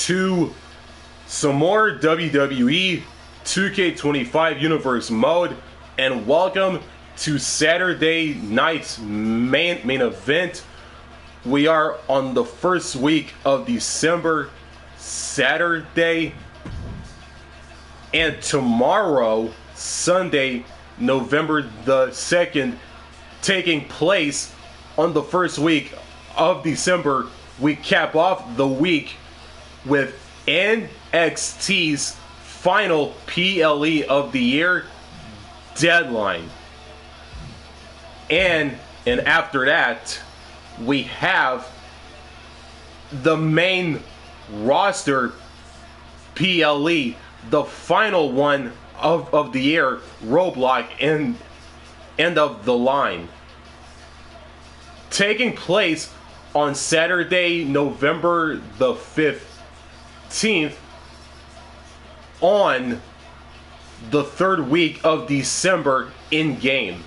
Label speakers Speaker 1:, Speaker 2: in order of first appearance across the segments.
Speaker 1: to some more WWE 2K25 Universe mode, and welcome to Saturday night's main event. We are on the first week of December, Saturday, and tomorrow, Sunday, November the 2nd, taking place on the first week of December, we cap off the week with NXT's final PLE of the year, Deadline. And after that, we have the main roster PLE, the final one of the year, Roadblock, and end of the line. Taking place on Saturday, November the 15th, on the third week of December in-game.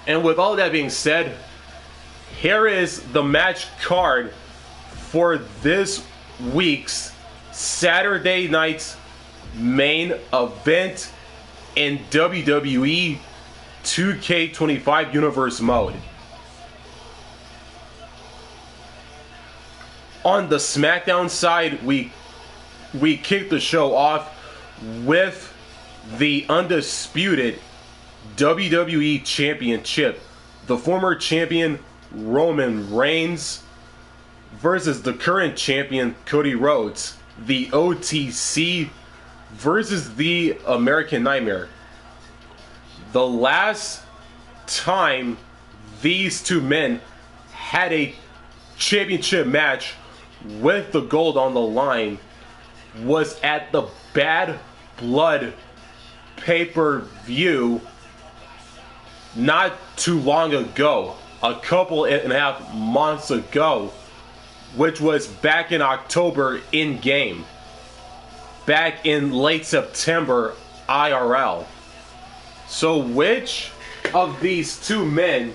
Speaker 1: And with all that being said, here is the match card for this week's Saturday night's main event in WWE 2K25 Universe mode. On the SmackDown side, we kicked the show off with the Undisputed WWE Championship. The former champion Roman Reigns versus the current champion Cody Rhodes. The OTC versus the American Nightmare. The last time these two men had a championship match with the gold on the line was at the Bad Blood pay-per-view not too long ago, a couple and a half months ago, which was back in October in-game, back in late September IRL. So which of these two men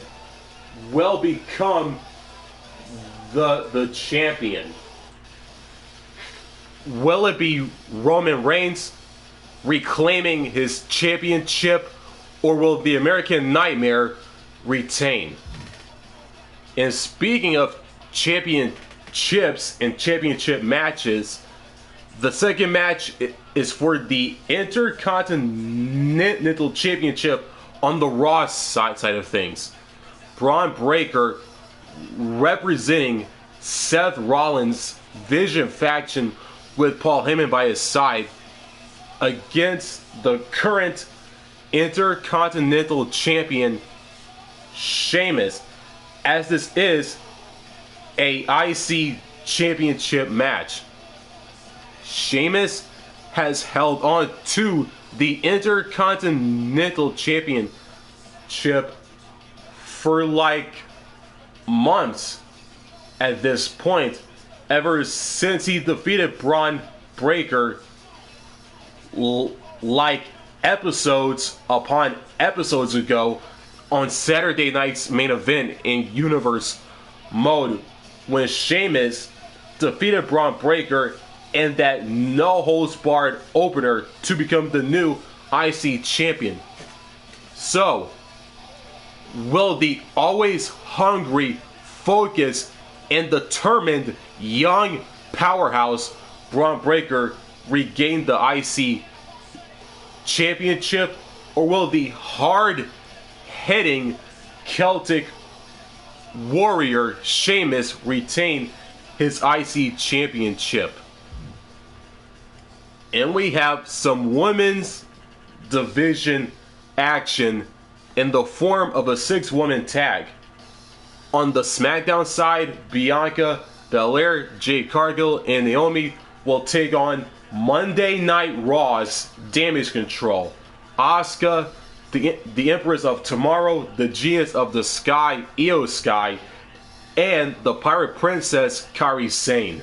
Speaker 1: will become the champion? Will it be Roman Reigns reclaiming his championship, or will the American Nightmare retain? And speaking of championships and championship matches, the second match is for the Intercontinental Championship on the Raw side of things. Bron Breakker representing Seth Rollins Vision faction with Paul Heyman by his side against the current Intercontinental Champion Sheamus, as this is a IC Championship match. Sheamus has held on to the Intercontinental Championship for like months at this point, ever since he defeated Bron Breakker like episodes upon episodes ago on Saturday night's main event in Universe mode, when Sheamus defeated Bron Breakker in that no-holds-barred opener to become the new IC champion. So, will the always hungry, focused, and determined young powerhouse Bron Breakker regain the IC championship, or will the hard-hitting Celtic warrior Sheamus retain his IC championship? And we have some women's division action in the form of a 6-woman tag. On the SmackDown side, Bianca, Belair, Jade, Cargill, and Naomi will take on Monday Night Raw's Damage Control. Asuka, the Empress of Tomorrow, the Genius of the Sky, Io Sky, and the Pirate Princess, Kairi Sane.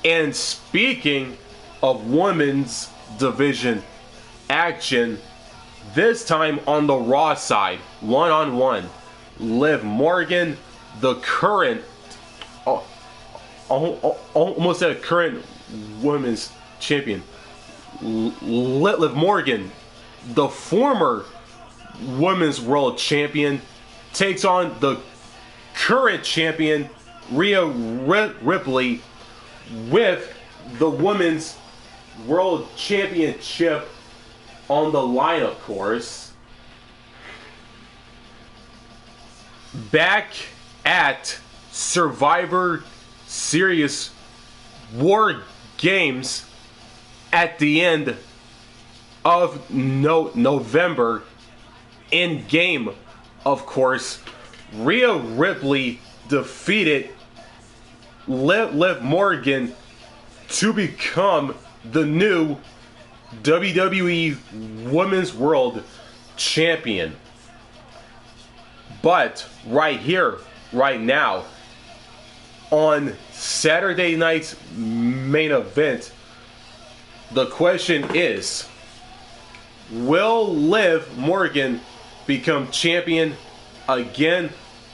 Speaker 1: And speaking of women's division action, this time on the Raw side, one-on-one, Liv Morgan, the current, almost a current women's champion, Liv Morgan, the former women's world champion, takes on the current champion Rhea Ripley, with the women's world championship on the line, of course. Back at Survivor Series War Games at the end of November, in game, of course, Rhea Ripley defeated Liv Morgan to become the new WWE Women's World Champion. But right here, right now, on Saturday night's main event, the question is, will Liv Morgan become champion again,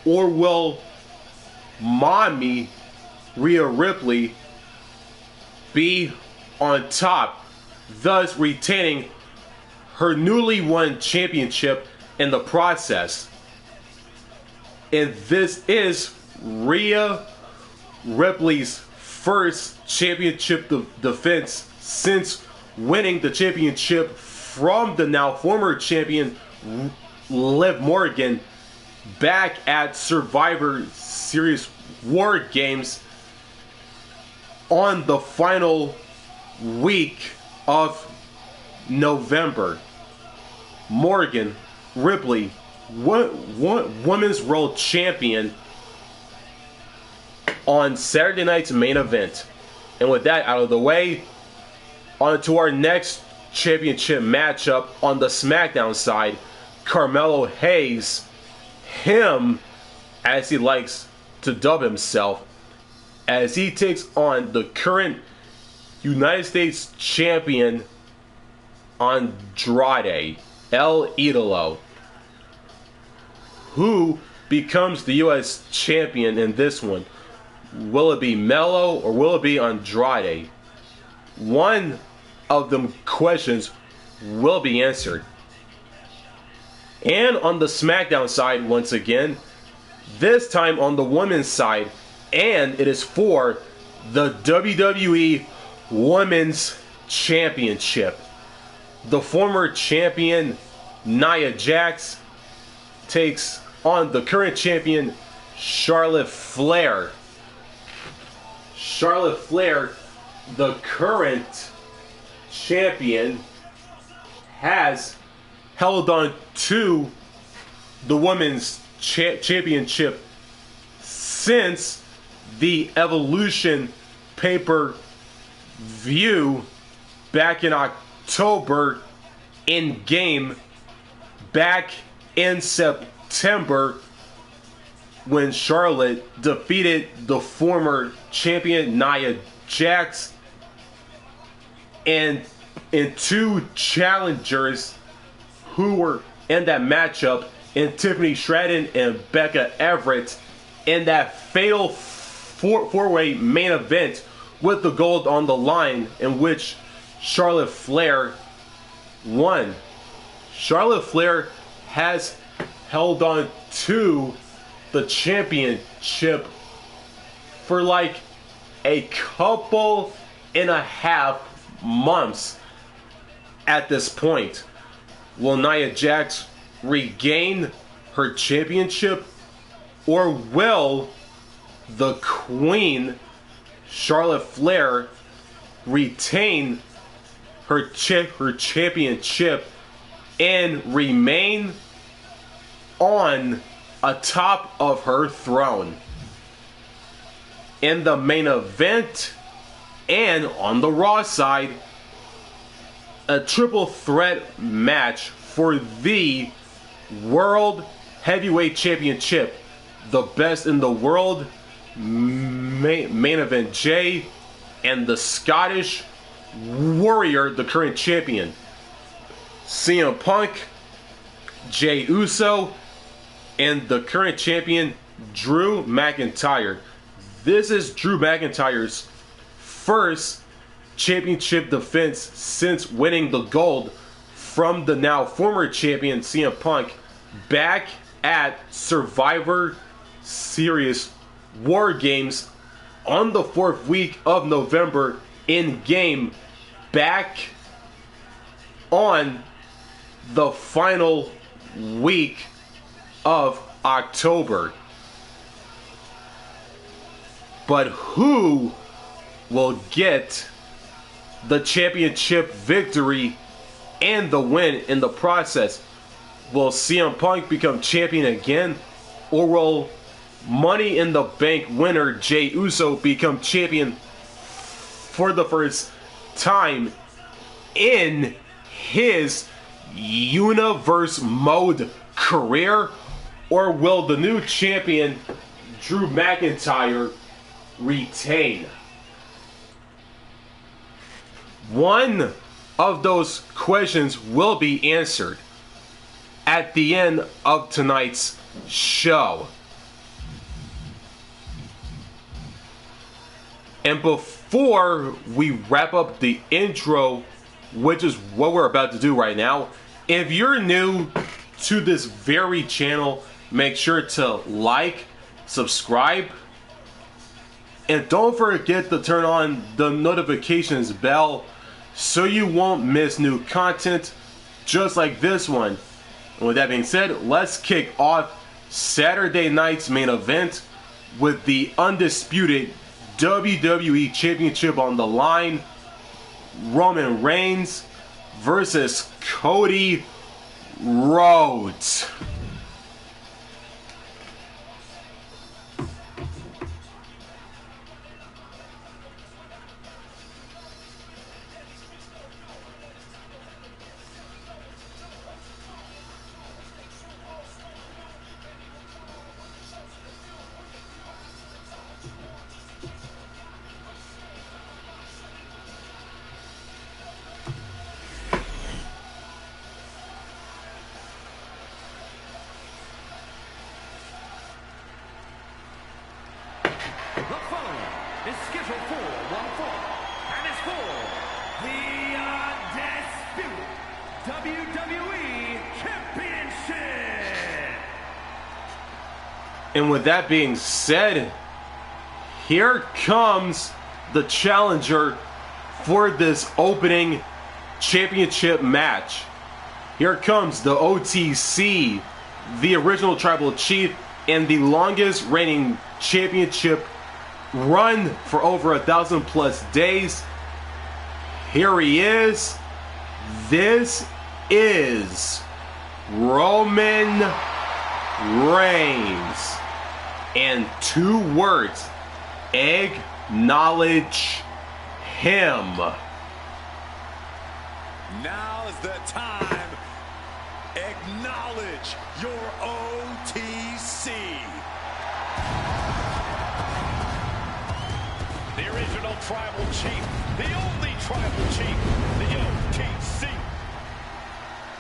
Speaker 1: or will Mommy Rhea Ripley be on top, thus retaining her newly won championship in the process? And this is Rhea Ripley's first championship defense since winning the championship from the now former champion Liv Morgan back at Survivor Series War Games on the final week of November. Morgan Ripley, Women's World Champion, on Saturday night's main event. And with that out of the way, on to our next championship matchup on the SmackDown side. Carmelo Hayes, him as he likes to dub himself, as he takes on the current United States champion Andrade, El Idolo, who becomes the US champion in this one. Will it be Melo or will it be Andrade? One of them questions will be answered. And on the SmackDown side, once again, this time on the women's side, and it is for the WWE Women's Championship. The former champion Nia Jax takes on the current champion Charlotte Flair. Charlotte Flair, the current champion, has held on to the women's championship since the Evolution pay-per-view back in October, in game back in September, when Charlotte defeated the former champion Nia Jax and two challengers who were in that matchup, in Tiffany Stratton and Becca Everett, in that fatal four-way main event with the gold on the line, in which Charlotte Flair won. Charlotte Flair has held on to the championship for like a couple and a half months at this point. Will Nia Jax regain her championship, or will the Queen Charlotte Flair retain her championship and remain on atop of her throne? In the main event and on the Raw side, a triple threat match for the World Heavyweight Championship. The best in the world main event, Jade and the Scottish Warrior, the current champion. CM Punk, Jey Uso, and the current champion Drew McIntyre. This is Drew McIntyre's first championship defense since winning the gold from the now former champion CM Punk back at Survivor Series War Games on the 4th week of November in game back on the final week of October. But who will get the championship victory and the win in the process? Will CM Punk become champion again? Or will Money in the Bank winner Jey Uso become champion for the first time in his universe mode career? Or will the new champion Drew McIntyre retain? One of those questions will be answered at the end of tonight's show. And before we wrap up the intro, which is what we're about to do right now, if you're new to this very channel, make sure to like, subscribe, and don't forget to turn on the notifications bell so you won't miss new content just like this one. And with that being said, let's kick off Saturday night's main event with the Undisputed WWE Championship on the line. Roman Reigns versus Cody Rhodes. And with that being said, here comes the challenger for this opening championship match. Here comes the OTC, the original tribal chief, and the longest reigning championship run for over 1,000+ days. Here he is. This is Roman Reigns. And 2 words: acknowledge him.
Speaker 2: Now's the time. Acknowledge your OTC. The original tribal chief, the only tribal chief, the OTC.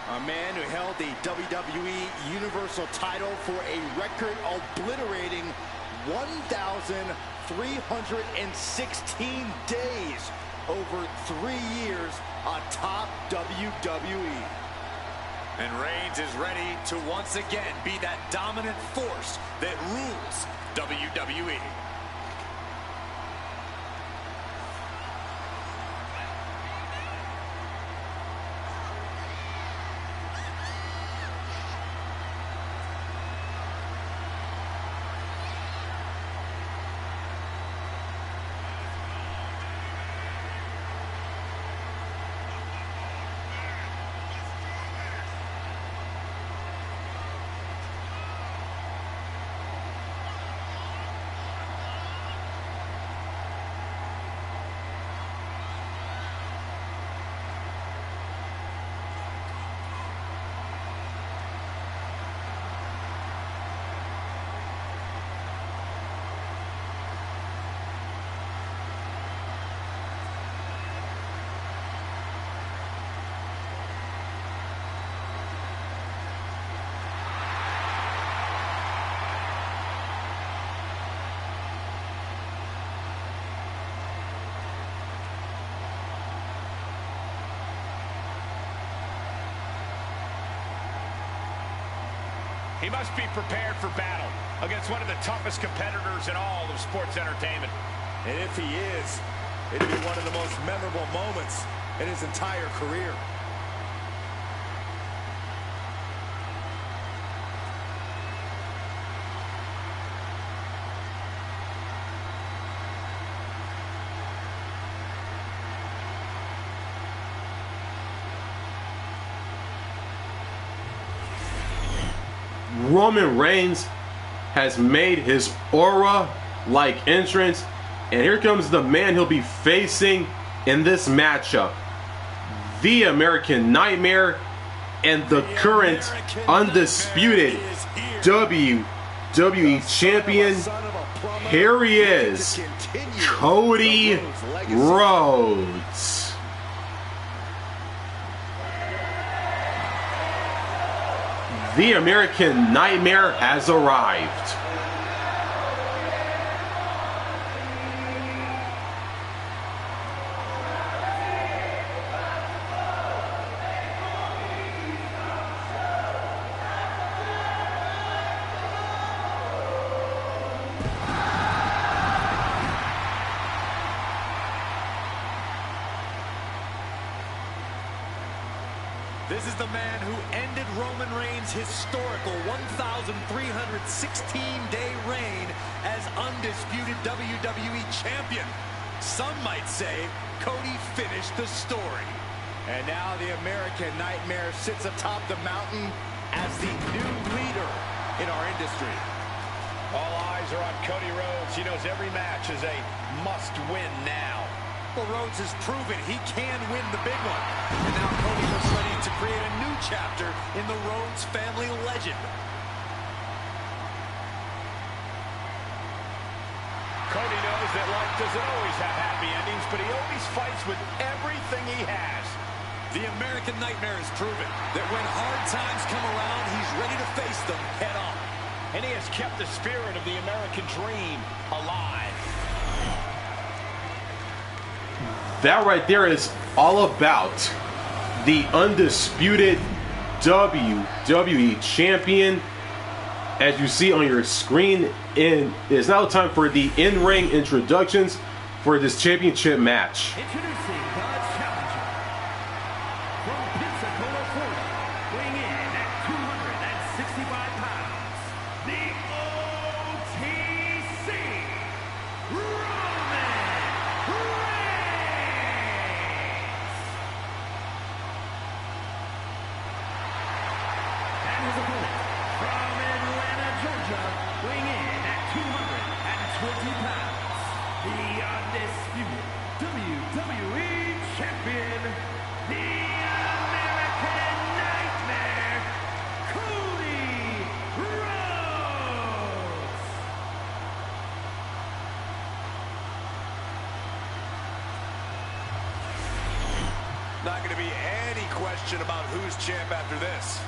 Speaker 2: A man who held the WWE Universal title for a record obliterating 1,316 days over 3 years atop WWE. And Reigns is ready to once again be that dominant force that rules WWE. He must be prepared for battle against one of the toughest competitors in all of sports entertainment. And if he is, it'd be one of the most memorable moments in his entire career.
Speaker 1: Roman Reigns has made his aura-like entrance, and here comes the man he'll be facing in this matchup. The American Nightmare and the current undisputed WWE Champion. Here he is, Cody Rhodes. The American Nightmare has arrived.
Speaker 2: This is the man who ended Roman Reigns' historical 1,316-day reign as undisputed WWE Champion. Some might say Cody finished the story. And now the American Nightmare sits atop the mountain as the new leader in our industry. All eyes are on Cody Rhodes. He knows every match is a must-win now. Well, Rhodes has proven he can win the big one. And now Cody looks ready to create a new chapter in the Rhodes family legend. Cody knows that life doesn't always have happy endings, but he always fights with everything he has. The American Nightmare has proven that when hard times come around, he's ready to face them head on. And he has kept the spirit of the American dream alive.
Speaker 1: That right there is all about the undisputed WWE Champion. As you see on your screen, it's now time for the in-ring introductions for this championship match.
Speaker 3: Introducing the challenger from Pensacola, Florida, weighing in at 265 pounds, the OTC, Roman Reigns. And his opponent from Atlanta, Georgia, weighing in at 220 pounds, the undisputed WWE Champion, the American Nightmare, Cody Rhodes.
Speaker 2: Not going to be any question about who's champ after this.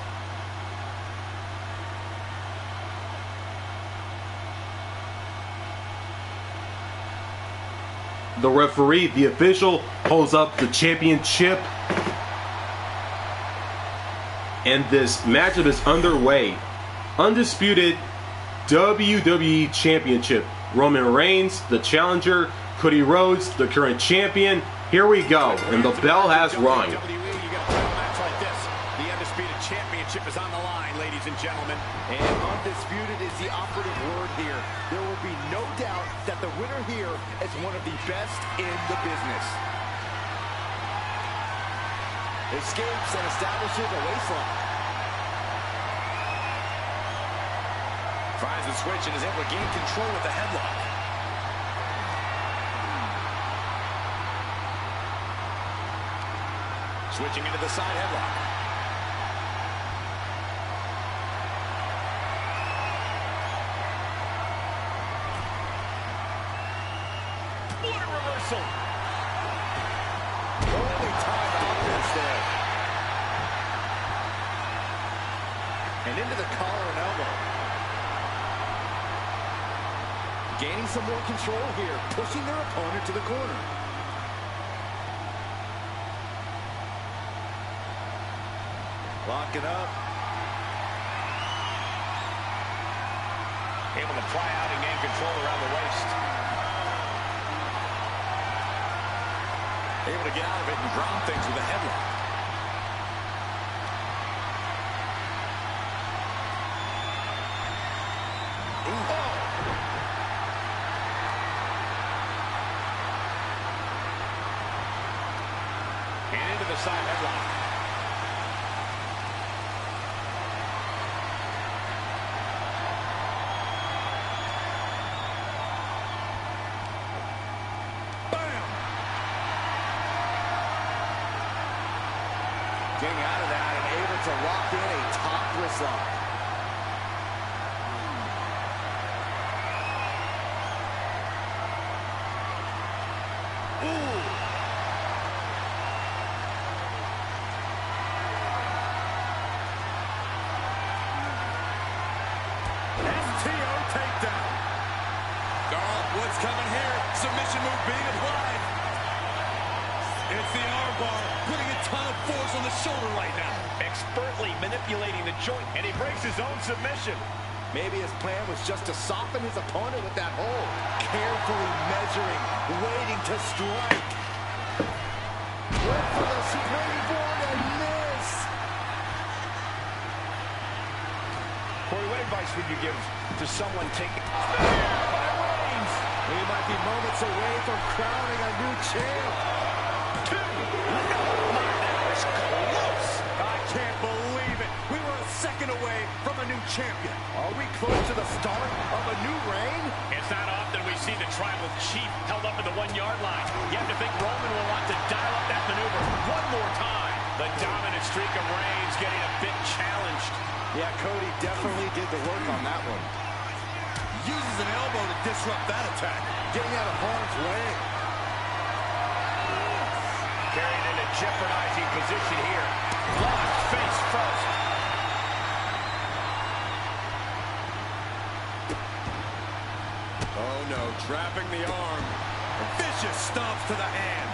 Speaker 1: The referee, the official, holds up the championship. And this matchup is underway. Undisputed WWE Championship. Roman Reigns, the challenger. Cody Rhodes, the current champion. Here we go, and the bell has rung.
Speaker 2: WWE, you got a title match like this. The Undisputed Championship is on the line, ladies and gentlemen. And undisputed is the operative word here. There will be no doubt that the winner here is one of the best in the business. Escapes and establishes a waistline. Finds the switch and is able to gain control with the headlock. Switching into the side headlock. What a reversal. Only time offense there. And into the collar and elbow. Gaining some more control here, pushing their opponent to the corner. Locking up. Able to pry out and gain control around the waist. Able to get out of it and ground things with a headlock. And into the side headlock. Getting out of that and able to lock in a topless lock. Ooh. STO takedown. Oh, what's coming here? Submission move being applied. It's the armbar, putting a ton of force on the shoulder right now. Expertly manipulating the joint, and he breaks his own submission. Maybe his plan was just to soften his opponent with that hold. Carefully measuring, waiting to strike. Went for the springboard and miss. Corey, what advice would you give to someone taking... We might be moments away from crowning a new champ. I can't believe it. We were a second away from a new champion. Are we close to the start of a new reign? It's not often we see the tribal chief held up at the 1-yard line. You have to think Roman will want to dial up that maneuver one more time. The dominant streak of Reigns getting a bit challenged. Yeah, Cody definitely did the work on that one. Uses an elbow to disrupt that attack. Getting out of harm's way. Carrying in a jeopardizing position here. Locked face first. Oh no, trapping the arm. A vicious stomps to the hand.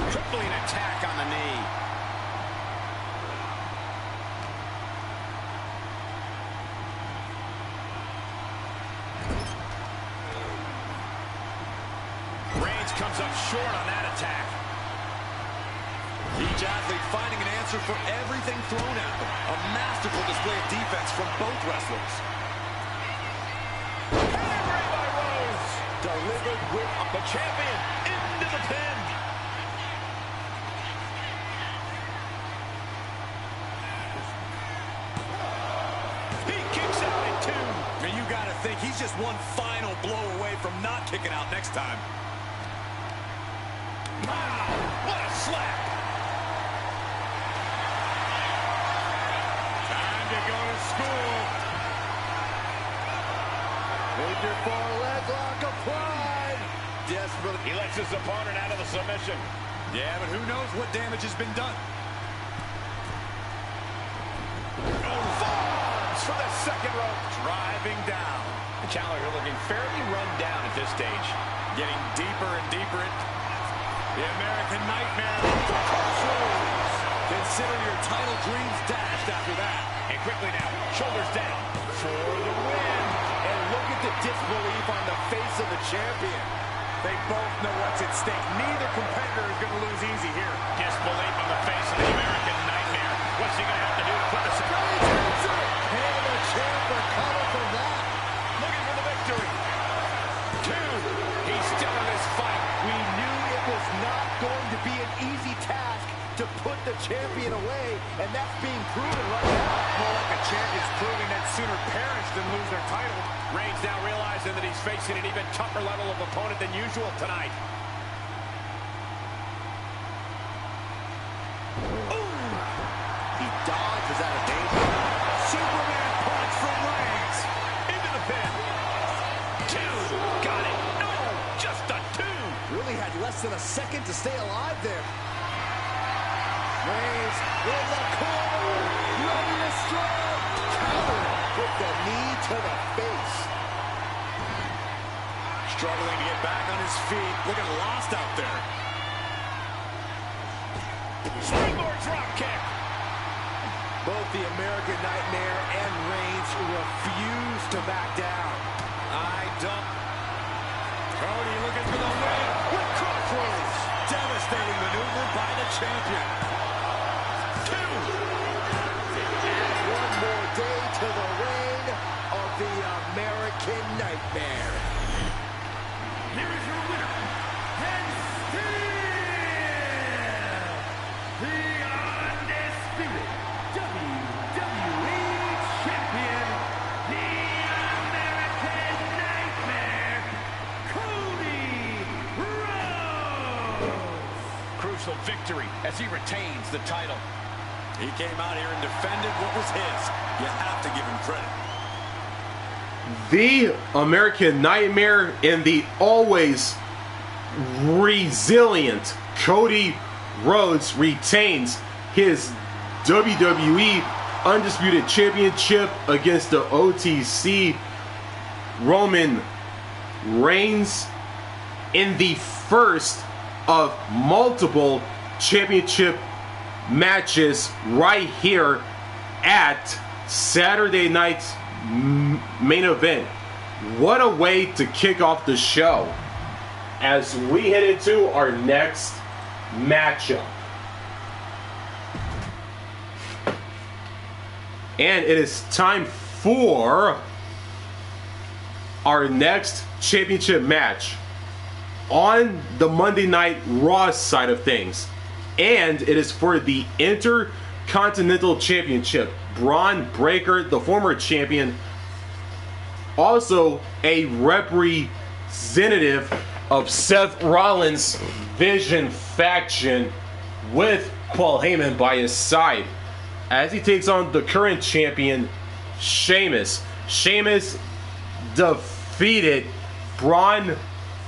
Speaker 2: Crippling attack on the knee. Comes up short on that attack. Each athlete finding an answer for everything thrown at them. A masterful display of defense from both wrestlers. Pedigree by Rhodes. Delivered with the champion into the pin. He kicks out at 2. And you got to think he's just one final blow away from not kicking out next time. Wow, what a slap! Time to go to school. Major far leg lock applied. Desperately. He lets his opponent out of the submission. Yeah, but who knows what damage has been done. Oh, Forbes for the second rope. Driving down. The challenger looking fairly run down at this stage. Getting deeper and deeper in. The American Nightmare. Consider your title dreams dashed after that. And quickly now, shoulders down for the win. And look at the disbelief on the face of the champion. They both know what's at stake. Neither competitor is going to lose easy here. Disbelief on the face of the American Nightmare. What's he going to have to do to put this in? And the champ recover from that. Looking for the victory. 2. He's still in this fight. We knew it was not going to be an easy task to put the champion away, and that's being proven right now. More like a champion's proving that sooner perish than lose their title. Reigns now realizing that he's facing an even tougher level of opponent than usual tonight. Ooh! He dodges out of danger. Superman punch from Reigns. Into the pin. 2. Got it. No! Just a 2. Really had less than a second to stay alive there. Reigns in the corner, ready to strike. Counter with the knee to the face. Struggling to get back on his feet, looking lost out there. Springboard drop kick. Both the American Nightmare and Reigns refuse to back down. I don't. Cody looking for the win with crossroads. Devastating maneuver by the champion. 2. And one more day to the reign of the American Nightmare.
Speaker 3: Here is your winner, and still the undisputed WWE Champion, the American Nightmare, Cody Rhodes.
Speaker 2: Crucial victory as he retains the title. He came out here and defended what was his. You have to give him credit.
Speaker 1: The American Nightmare and the always resilient Cody Rhodes retains his WWE Undisputed Championship against the OTC Roman Reigns in the first of multiple championship matches right here at Saturday night's main event. What a way to kick off the show as we head into our next matchup. And it is time for our next championship match on the Monday Night Raw side of things. And it is for the Intercontinental Championship. Bron Breakker, the former champion, also a representative of Seth Rollins Vision faction with Paul Heyman by his side, as he takes on the current champion, Sheamus. Sheamus defeated Bron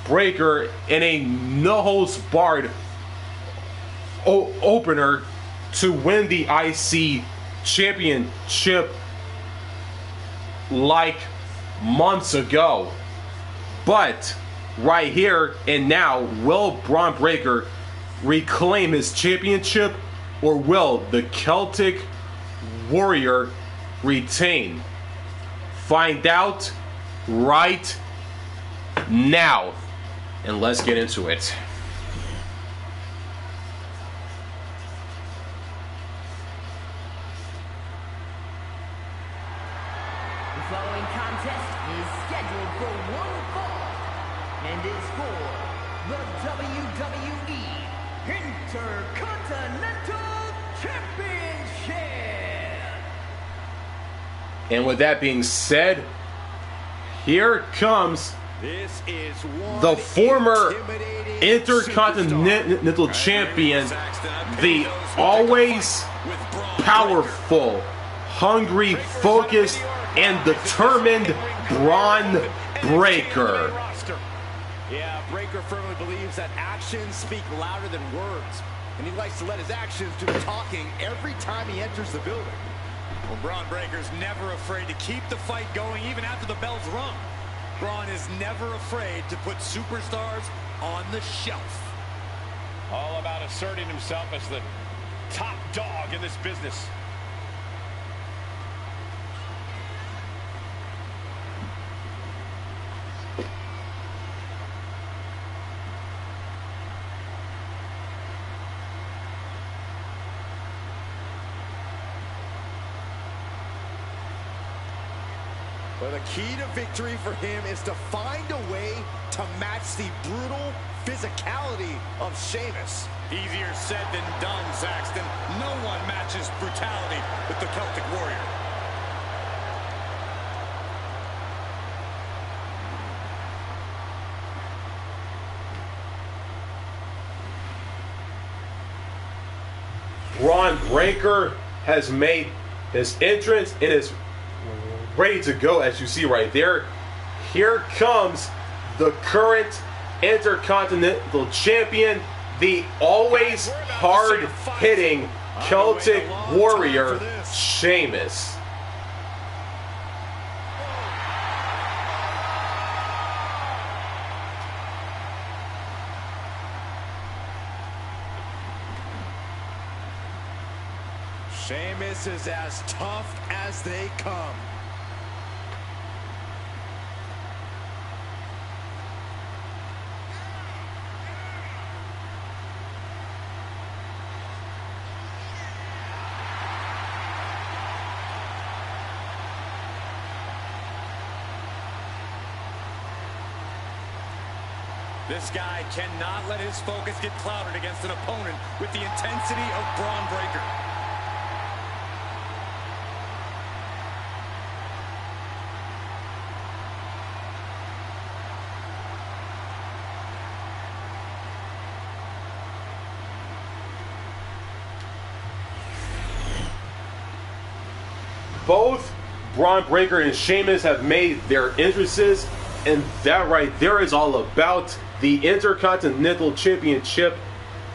Speaker 1: Breakker in a no-holds-barred opener to win the IC championship like months ago. But right here and now, will Bron Breakker reclaim his championship, or will the Celtic Warrior retain? Find out right now, and let's get into it.
Speaker 3: The following contest is scheduled for one fall and is for the WWE Intercontinental Championship.
Speaker 1: And with that being said, here comes the former Intercontinental Champion, the always powerful, hungry, focused, and determined Bron Breakker.
Speaker 2: Yeah, Breakker firmly believes that actions speak louder than words, and he likes to let his actions do the talking every time he enters the building. Well, Bron Breakker's never afraid to keep the fight going even after the bell's rung. Bron is never afraid to put superstars on the shelf. All about asserting himself as the top dog in this business. Well, the key to victory for him is to find a way to match the brutal physicality of Sheamus. Easier said than done, Saxton. No one matches brutality with the Celtic Warrior.
Speaker 1: Bron Breakker has made his entrance and is ready to go, as you see right there. Here comes the current Intercontinental Champion, the always hard-hitting Celtic Warrior, Sheamus.
Speaker 2: Sheamus is as tough as they come.
Speaker 4: This guy cannot let his focus get clouded against an opponent with the intensity of Bron Breakker.
Speaker 1: Both Bron Breakker and Sheamus have made their entrances, and that right there is all about the Intercontinental Championship.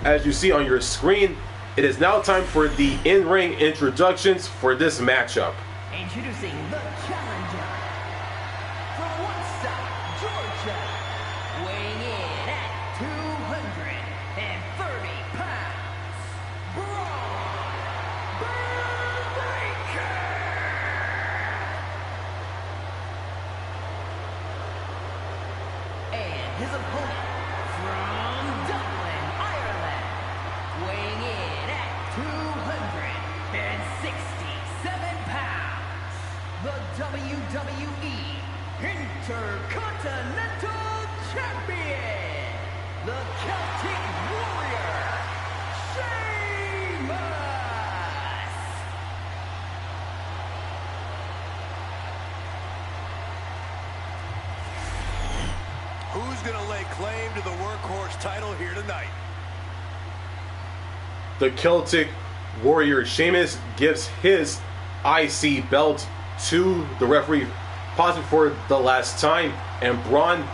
Speaker 1: As you see on your screen, it is now time for the in-ring introductions for this matchup.
Speaker 3: Introducing the challenger from Woodstock, Georgia, weighing in at 230 pounds, Bron Breakker. And his opponent from Dublin, Ireland, weighing in at 267 pounds, the WWE Intercontinental Champion, the Celtic Warrior, Sheamus.
Speaker 2: Who's going to lay claim to the workhorse title here tonight?
Speaker 1: The Celtic Warrior Sheamus gives his IC belt to the referee, possibly for the last time, and Bron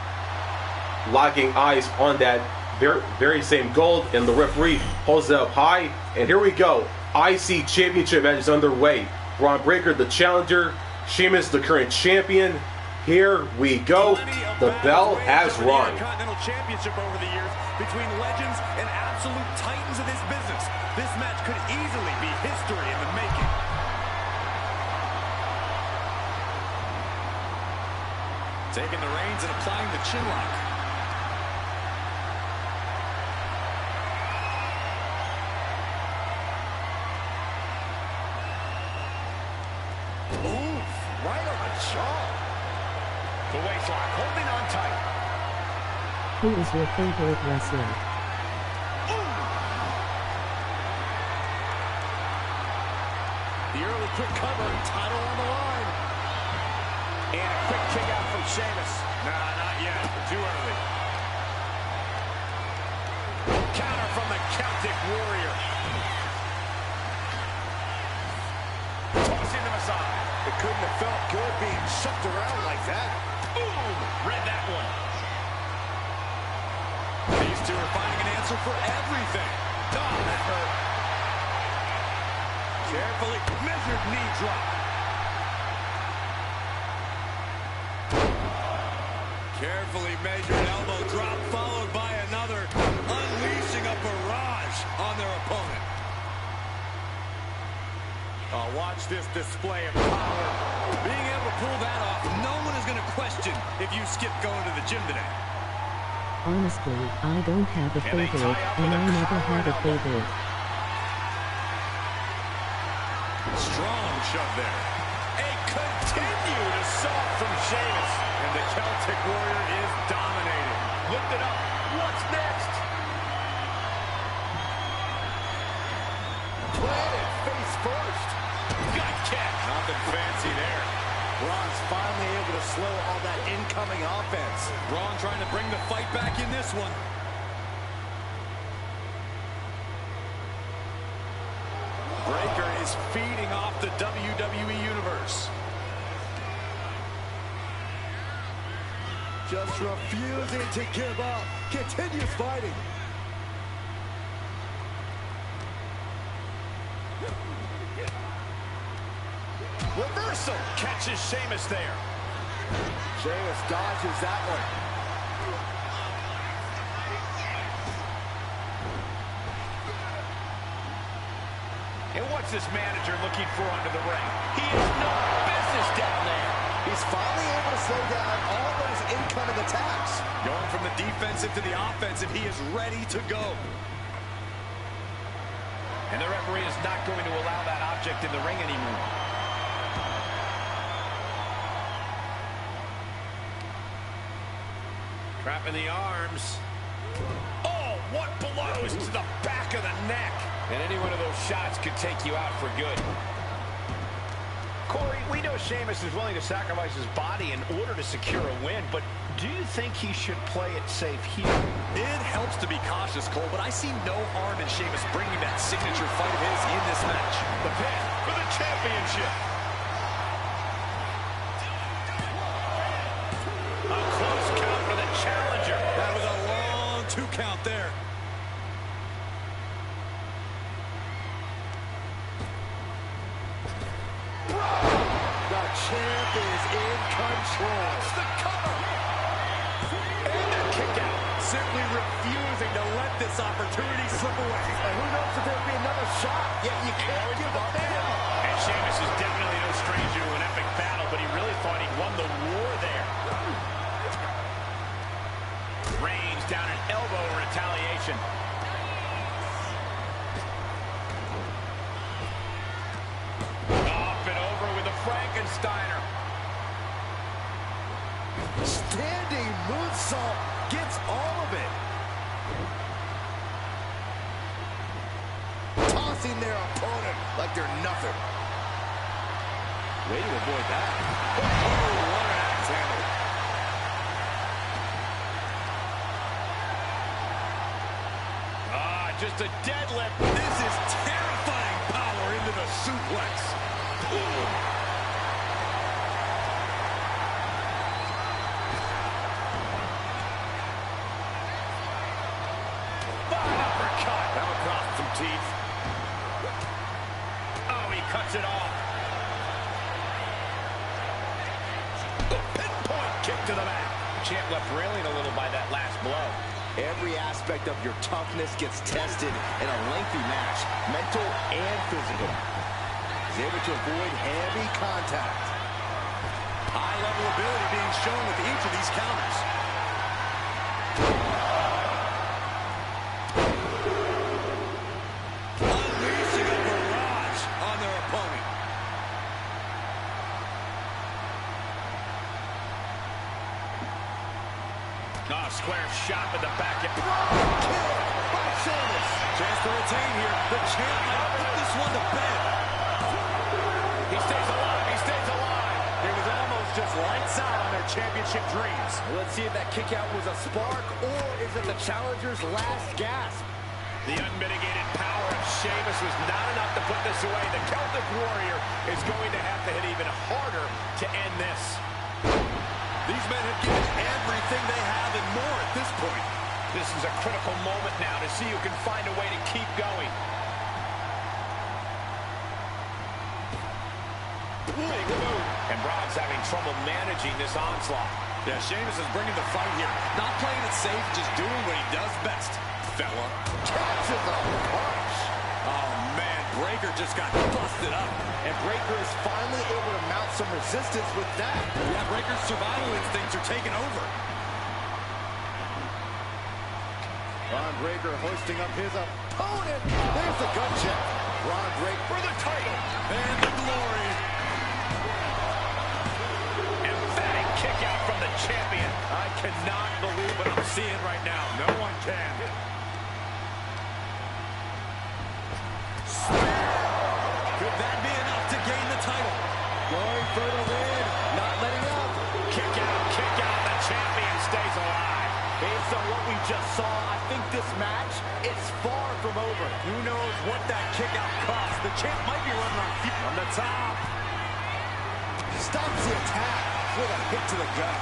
Speaker 1: locking eyes on that very same gold, and the referee holds it up high, and here we go. IC Championship match is underway. Bron Breakker, the challenger, Sheamus, the current champion. Here we go. The bell has rung.
Speaker 4: Intercontinental Championship over the years between legends and absolute titans of this business. This match could easily be history in the making. Taking the reins and applying the chin lock.
Speaker 2: Oof, right on the jaw.
Speaker 4: The waistlock, holding on tight.
Speaker 5: Who is your favorite wrestler?
Speaker 2: The early quick cover, title on the line.
Speaker 4: And a quick kick out from Sheamus. Nah, not yet. Too early. Counter from the Celtic Warrior. Tossing them aside.
Speaker 2: It couldn't have felt good being shoved around like that.
Speaker 4: Boom! Read that one. These two are finding an answer for everything. Oh, that hurt. Carefully measured knee drop. Carefully measured elbow drop followed by another, unleashing a barrage on their opponent. Watch this display of power. Being able to pull that off, no one is going to question if you skip going to the gym today.
Speaker 5: Honestly, I don't have a favorite, and I never had a favorite.
Speaker 4: Strong shove there. A continued assault from Sheamus. And the Celtic Warrior is dominating. Lift it up. What's next?
Speaker 2: Planted face first.
Speaker 4: Gut kick. Nothing fancy there.
Speaker 2: Bron's finally able to slow all that incoming offense.
Speaker 4: Bron trying to bring the fight back in this one. Breakker is feeding off the WWE Universe.
Speaker 2: Just refusing to give up. Continues fighting.
Speaker 4: Reversal catches Sheamus there.
Speaker 2: Sheamus dodges that one.
Speaker 4: And what
Speaker 2: What's this manager looking for under the ring? He has no business down there.
Speaker 6: He's finally able to slow down all those incoming attacks.
Speaker 4: Going from the defensive to the offensive, he is ready to go.
Speaker 2: And the referee is not going to allow that object in the ring anymore. Trapping the arms. Oh, what blows to the back of the neck. And any one of those shots could take you out for good. Corey, we know Sheamus is willing to sacrifice his body in order to secure a win, but do you think he should play it safe here?
Speaker 4: It helps to be cautious, Cole, but I see no harm in Sheamus bringing that signature fight of his in this match.
Speaker 2: The pin for the championship. A close count for the challenger.
Speaker 4: That was a long 2 count there.
Speaker 6: The champ is in control.
Speaker 2: It's the cover. And the kick out.
Speaker 4: Simply refusing to let this opportunity slip away.
Speaker 6: And who knows if there'll be another shot. Yet you can't give up now.
Speaker 2: And Sheamus is definitely no stranger to an epic battle, but he really thought he'd won the war there. Reigns down an elbow in retaliation. Up and over with a Frankensteiner.
Speaker 6: Standing moonsault gets all of it. Tossing their opponent like they're nothing.
Speaker 4: Way to avoid that. Oh, what an axe handle.
Speaker 2: Just a deadlift.
Speaker 4: This is terrifying power into the suplex.
Speaker 2: Uppercut. That would cost some teeth. Oh, he cuts it off. Pinpoint kick to the back. Champ left railing a little by that last blow.
Speaker 6: Every aspect of your toughness gets tested in a lengthy match, mental and physical. He's able to avoid heavy contact.
Speaker 4: High level ability being shown with each of these counters. Unleashing a barrage on their opponent.
Speaker 2: Oh, square shot with the back.
Speaker 6: Kill by Sheamus.
Speaker 4: Chance to retain here. The champ might put this one to bed.
Speaker 2: He stays alive. He stays alive.
Speaker 4: It was almost just lights out on their championship dreams.
Speaker 6: Let's see if that kick out was a spark or is it the challenger's last gasp.
Speaker 2: The unmitigated power of Sheamus was not enough to put this away. The Celtic Warrior is going to have to hit even harder to end this.
Speaker 4: These men have given everything they have and more at this point.
Speaker 2: This is a critical moment now to see who can find a way to keep going. Big move. And Bron's having trouble managing this onslaught.
Speaker 4: Yeah, Sheamus is bringing the fight here. Not playing it safe, just doing what he does best. Fella.
Speaker 6: Catches a punch.
Speaker 4: Oh, man, Breaker just got busted up.
Speaker 6: And Breaker is finally able to mount some resistance with that.
Speaker 4: Yeah, Breaker's survival instincts are taking over.
Speaker 6: Bron Breakker hoisting up his opponent. There's the gut check. Bron Breakker
Speaker 2: For the title.
Speaker 4: And the glory.
Speaker 2: Emphatic kick out from the champion.
Speaker 4: I cannot believe what I'm seeing right now. No one can. Could that be enough to gain the title?
Speaker 6: going for the win. Not letting up.
Speaker 2: Kick out, kick out. The champion stays alive.
Speaker 6: Based on what we just saw, I think this match is far from over.
Speaker 4: Who knows what that kick out cost? The champ might be running on the top.
Speaker 6: Stops the attack with a hit to the gut.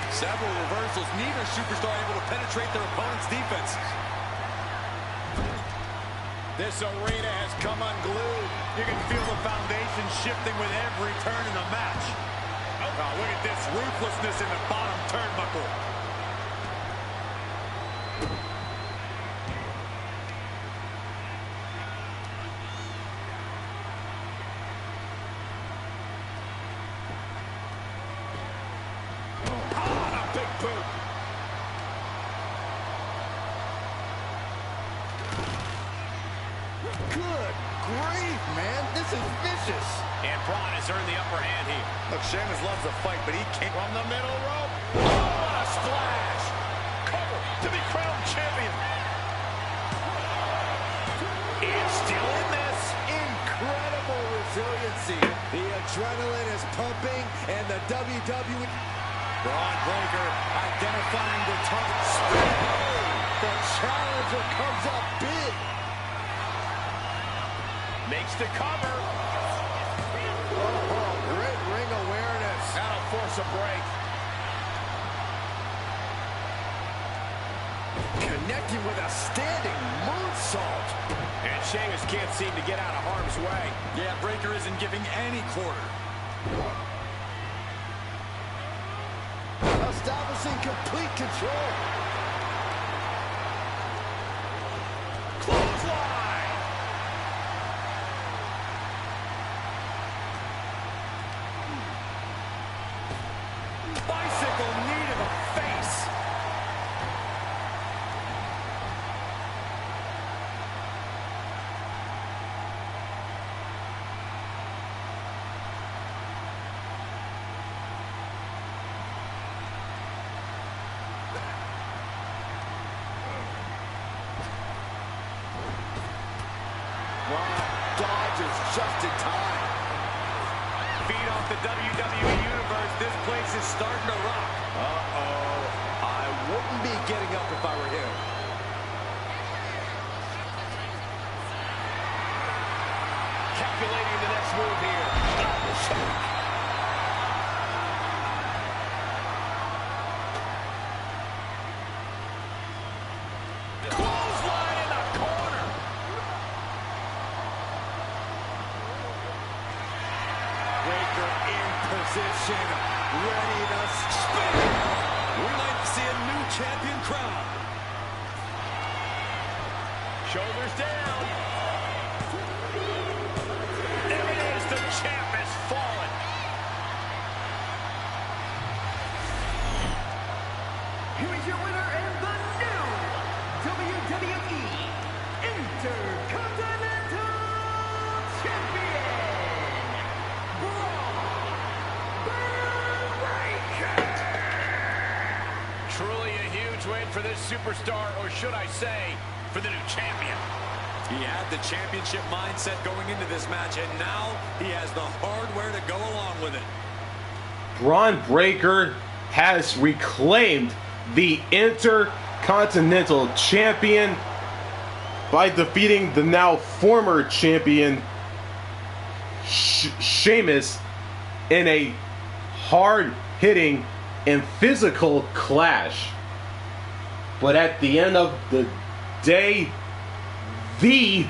Speaker 4: Several reversals. Neither superstar able to penetrate their opponent's defense. This arena has come unglued. You can feel the foundation shifting with every turn in the match. Oh, look at this ruthlessness in the bottom turnbuckle.
Speaker 6: grief, man. This is vicious.
Speaker 4: And Bron has earned the upper hand here. Look, Sheamus loves a fight, but he can't. From the middle rope. Oh, what a splash. Cover to be crowned champion. It's still in this.
Speaker 6: Incredible resiliency. The adrenaline is pumping, and the WWE...
Speaker 4: Braun Breaker identifying the target.
Speaker 6: The challenger comes up big.
Speaker 4: Makes the cover.
Speaker 6: Oh, great ring awareness.
Speaker 4: That'll force a break.
Speaker 6: Connecting with a standing moonsault.
Speaker 4: And Sheamus can't seem to get out of harm's way. Yeah, Breaker isn't giving any quarter.
Speaker 6: Establishing complete control.
Speaker 4: Clothesline. Bicycle knee to the face.
Speaker 6: Dodges just in time.
Speaker 4: Feed off the WWE Universe. This place is starting to rock.
Speaker 6: Uh-oh. I wouldn't be getting up if I were him.
Speaker 4: Calculating the next move here. Clothesline in the corner.
Speaker 6: Breaker in position, ready to spin.
Speaker 4: We might see a new champion crown. Shoulders down. There it is. The champ has fallen.
Speaker 3: Here is your winner and the new WWE Intercontinental Champion, Braun Breaker.
Speaker 4: Truly a huge win for this superstar, or should I say, for the new champion. He had the championship mindset going into this match, and now he has the hardware to go along with it.
Speaker 1: Braun Breaker has reclaimed the Intercontinental Champion by defeating the now former champion Sheamus in a hard-hitting and physical clash. But at the end of the day, the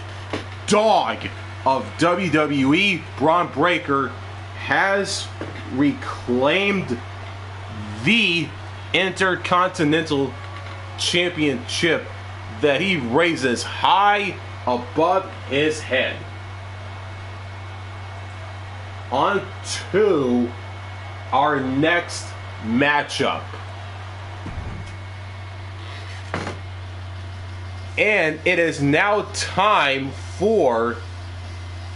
Speaker 1: dog of WWE, Braun Breaker, has reclaimed the Intercontinental Championship that he raises high above his head. On to our next matchup. And it is now time for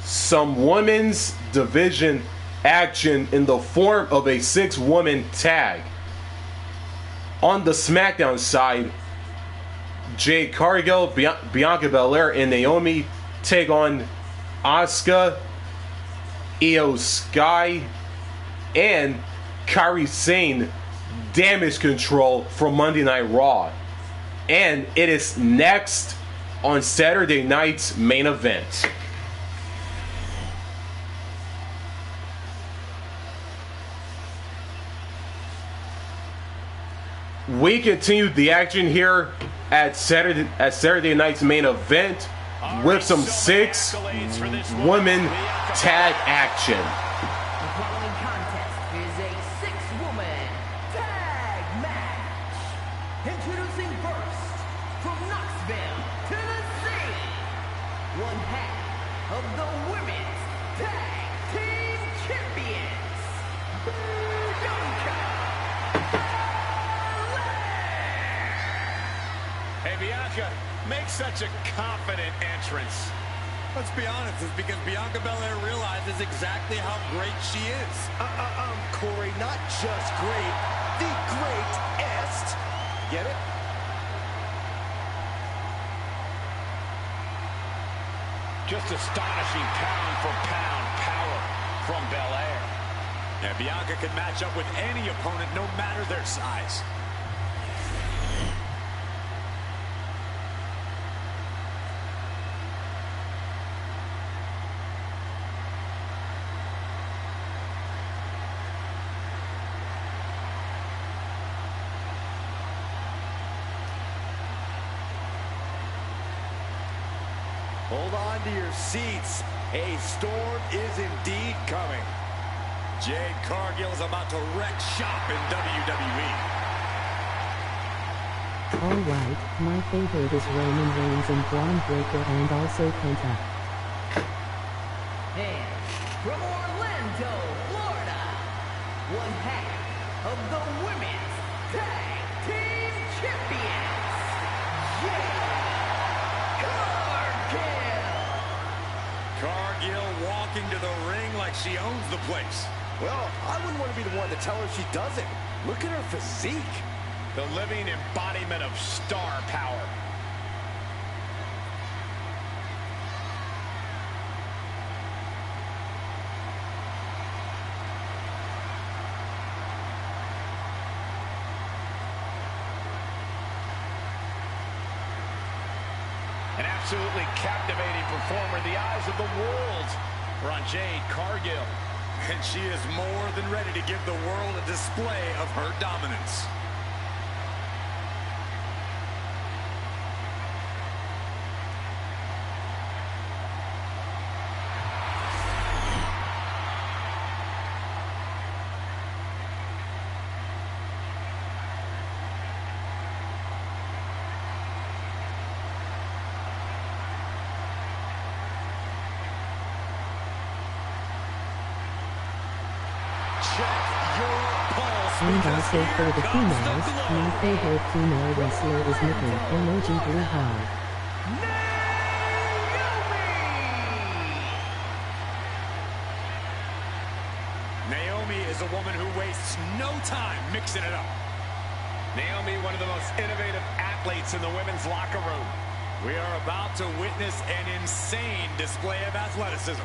Speaker 1: some women's division action in the form of a 6-woman tag. On the SmackDown side, Jade, Cargill, Bianca, Belair, and Naomi take on Asuka, Io Sky, and Kairi Sane Damage Control from Monday Night Raw. And it is next on Saturday night's main event. We continued the action here at Saturday night's main event with some 6-woman tag action.
Speaker 3: The following contest is a 6-woman tag match. Introducing first, from Knoxville, Tennessee, one half of the women's tag team champions, Bianca.
Speaker 4: Hey, Bianca, make such a confident entrance. Let's be honest, it's because Bianca Belair realizes exactly how great she is.
Speaker 6: Corey, not just great, the greatest. Get it?
Speaker 2: Just astonishing pound for pound power from Belair.
Speaker 4: And Bianca can match up with any opponent, no matter their size.
Speaker 6: Hold on to your seats. A storm is indeed coming.
Speaker 4: Jade Cargill is about to wreck shop in WWE.
Speaker 5: Alright, my favorite is Roman Reigns and Braun Breaker and also Penta.
Speaker 3: And from Orlando, Florida, one half of the Women's Tag Team Champions, Jade Cargill.
Speaker 4: Cargill walking to the ring like she owns the place.
Speaker 6: Well, I wouldn't want to be the one to tell her she doesn't. Look at her physique.
Speaker 2: The living embodiment of star power. An absolutely captivating performer in the eyes of the world. We're on Jade Cargill.
Speaker 4: And she is more than ready to give the world a display of her dominance.
Speaker 5: And also for the females, my favorite female wrestler is Nikki, emoji blue heart.
Speaker 4: Naomi is a woman who wastes no time mixing it up.
Speaker 2: Naomi, one of the most innovative athletes in the women's locker room.
Speaker 4: We are about to witness an insane display of athleticism.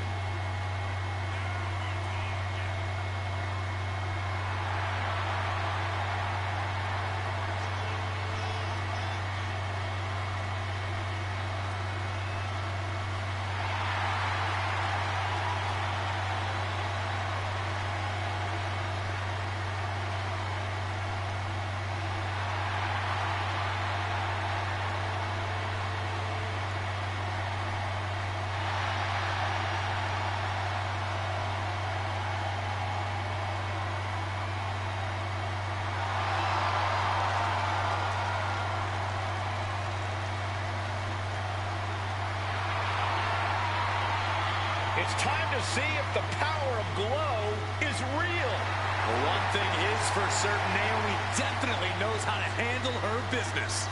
Speaker 2: It's time to see if the power of Glow is real.
Speaker 4: Well, one thing is for certain, Naomi definitely knows how to handle her business.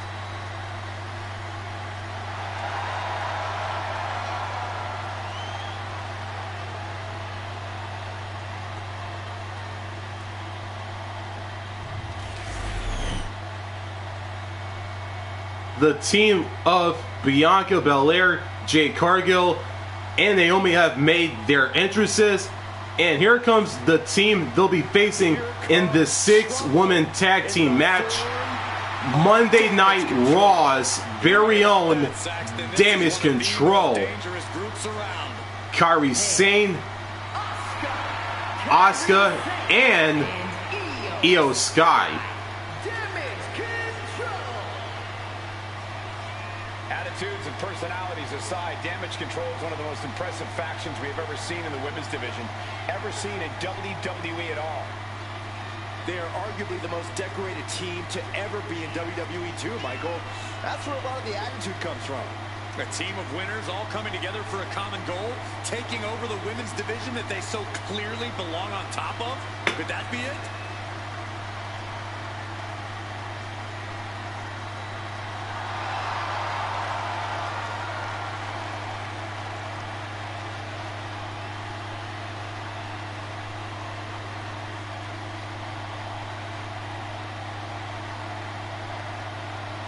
Speaker 1: The team of Bianca Belair, Jade Cargill, and Naomi have made their entrances, and here comes the team they'll be facing in the 6-woman tag team match. Monday Night Raw's very own Damage Control. Kairi, Sane, Asuka, and Io Sky.
Speaker 2: Attitudes and personalities aside, Damage Control is one of the most impressive factions we have ever seen in the women's division, ever seen in WWE at all.
Speaker 6: They are arguably the most decorated team to ever be in WWE too, Michael. That's where a lot of the attitude comes from.
Speaker 4: A team of winners all coming together for a common goal, taking over the women's division that they so clearly belong on top of. Could that be it?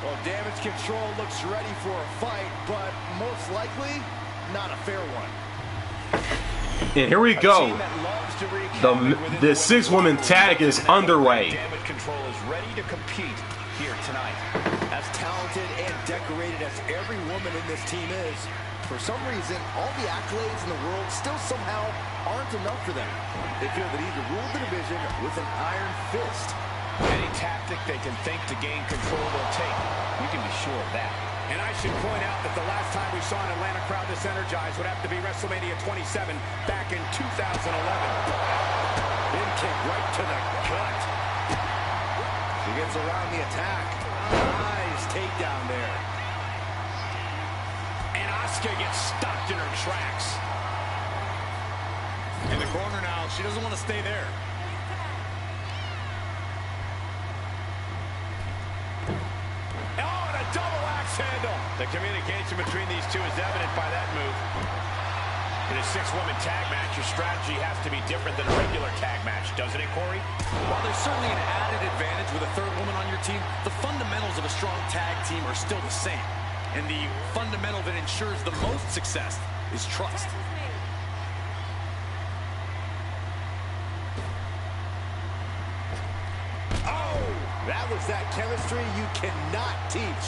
Speaker 6: Well, Damage Control looks ready for a fight, but most likely, not a fair one.
Speaker 1: And here we go. The six-woman tag is underway.
Speaker 2: Damage Control is ready to compete here tonight.
Speaker 6: As talented and decorated as every woman in this team is, for some reason, all the accolades in the world still somehow aren't enough for them. They feel they need to rule the division with an iron fist.
Speaker 2: Any tactic they can think to gain control they'll take. You can be sure of that. And I should point out that the last time we saw an Atlanta crowd this energized would have to be WrestleMania 27 back in 2011.
Speaker 6: In kick right to the gut. She gets around the attack. Nice takedown there.
Speaker 2: And Asuka gets stopped in her tracks.
Speaker 4: In the corner now, she doesn't want to stay there.
Speaker 2: Oh, and a double axe handle. The communication between these two is evident by that move. In a six-woman tag match, your strategy has to be different than a regular tag match, doesn't it, Corey?
Speaker 7: While there's certainly an added advantage with a third woman on your team, the fundamentals of a strong tag team are still the same. And the fundamental that ensures the most success is trust.
Speaker 6: Oh, that was that chemistry you cannot teach.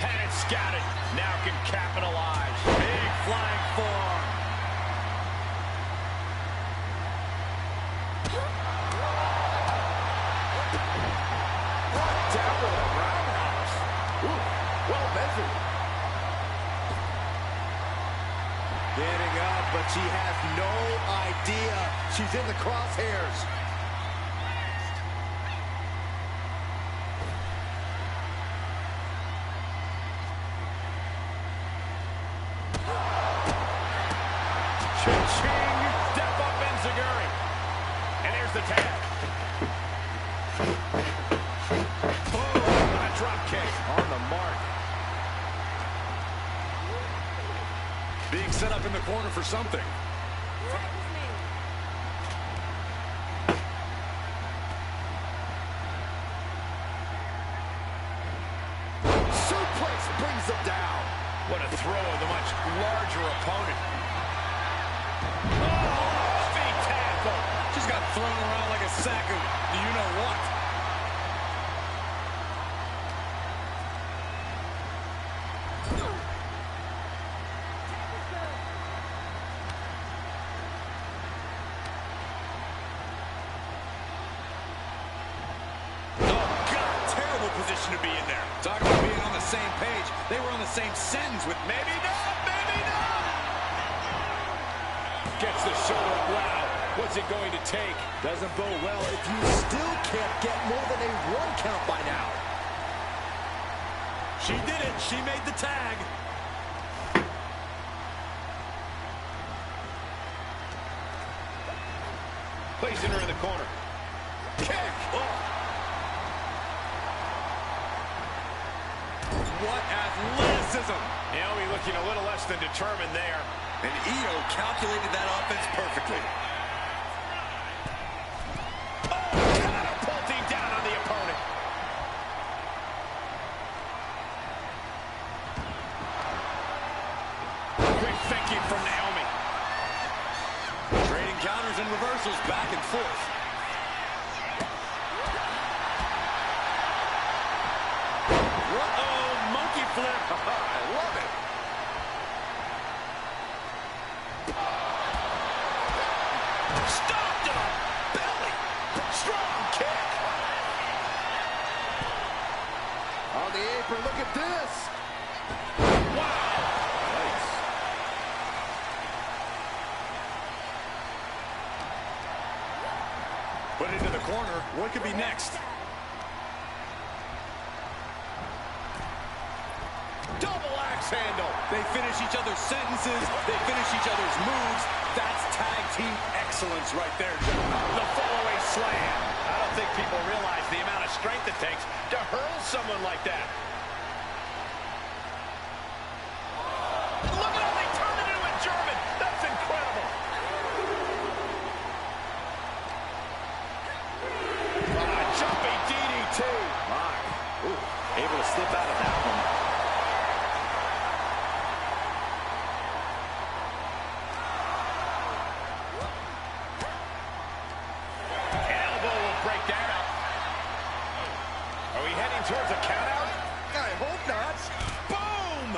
Speaker 2: Had it scouted, now can capitalize. Big flying forearm.
Speaker 6: Down to the roundhouse. Ooh, well measured. Getting up, but she has no idea she's in the crosshairs.
Speaker 2: Step up Enziguri. And here's the tag. Boom, a drop kick.
Speaker 6: On the mark.
Speaker 4: Being set up in the corner for something.
Speaker 6: Suplex brings them down.
Speaker 2: What a throw of the much larger opponent.
Speaker 7: Just got thrown around like a sack of you-know-what.
Speaker 2: Oh, God, terrible position to be in there.
Speaker 7: Talk about being on the same page. They were on the same sentence with
Speaker 2: Maybe not, maybe not. Gets the shoulder. Wow, what's it going to take?
Speaker 6: Doesn't bode well if you still can't get more than a 1 count by now.
Speaker 7: She did it. She made the tag.
Speaker 2: Placing her in the corner. Kick. Oh.
Speaker 7: What athleticism.
Speaker 2: Naomi looking a little less than determined there.
Speaker 7: And Io calculated that offense perfectly.
Speaker 2: Catapulting down on the opponent. Quick thinking from Naomi.
Speaker 7: Trading counters and reversals back and forth.
Speaker 2: Uh-oh, monkey flip.
Speaker 6: I love it.
Speaker 2: Stopped on belly. Strong kick.
Speaker 6: On the apron, look at this.
Speaker 2: Wow.
Speaker 6: Nice.
Speaker 7: Put into the corner. What could be next?
Speaker 2: Double axe handle.
Speaker 7: They finish each other's sentences. They finish each other's moves. That's tag team excellence right there, gentlemen.
Speaker 2: The fallaway slam. I don't think people realize the amount of strength it takes to hurl someone like that. Look at how they turned it into a German. That's incredible. Jumping DDT. Able to slip out of that one.
Speaker 4: Towards a countout?
Speaker 2: I hope not. Boom!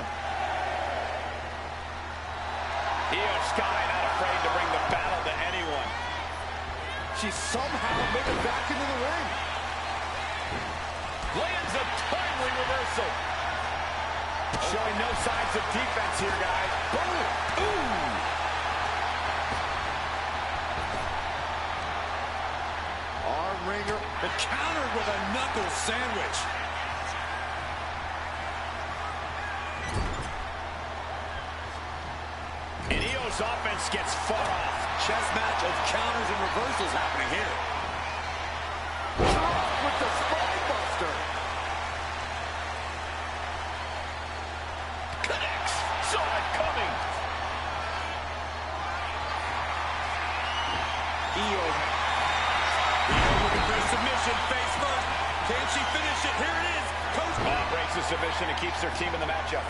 Speaker 4: Io Sky not afraid to bring the battle to anyone.
Speaker 2: She somehow made it back into the ring.
Speaker 4: Lands a timely reversal. Showing no signs of defense here, guys. Boom! Ooh!
Speaker 2: Arm wringer.
Speaker 7: The counter with a knuckle sandwich.
Speaker 4: And Io's offense gets far off.
Speaker 7: Chess match of counters and reversals happening here.
Speaker 2: With the spine buster.
Speaker 4: Connects. Saw it coming.
Speaker 2: Io
Speaker 7: looking for a submission, face first. Can she finish it? Here it is. Coast
Speaker 4: breaks the submission and keeps their team in the matchup.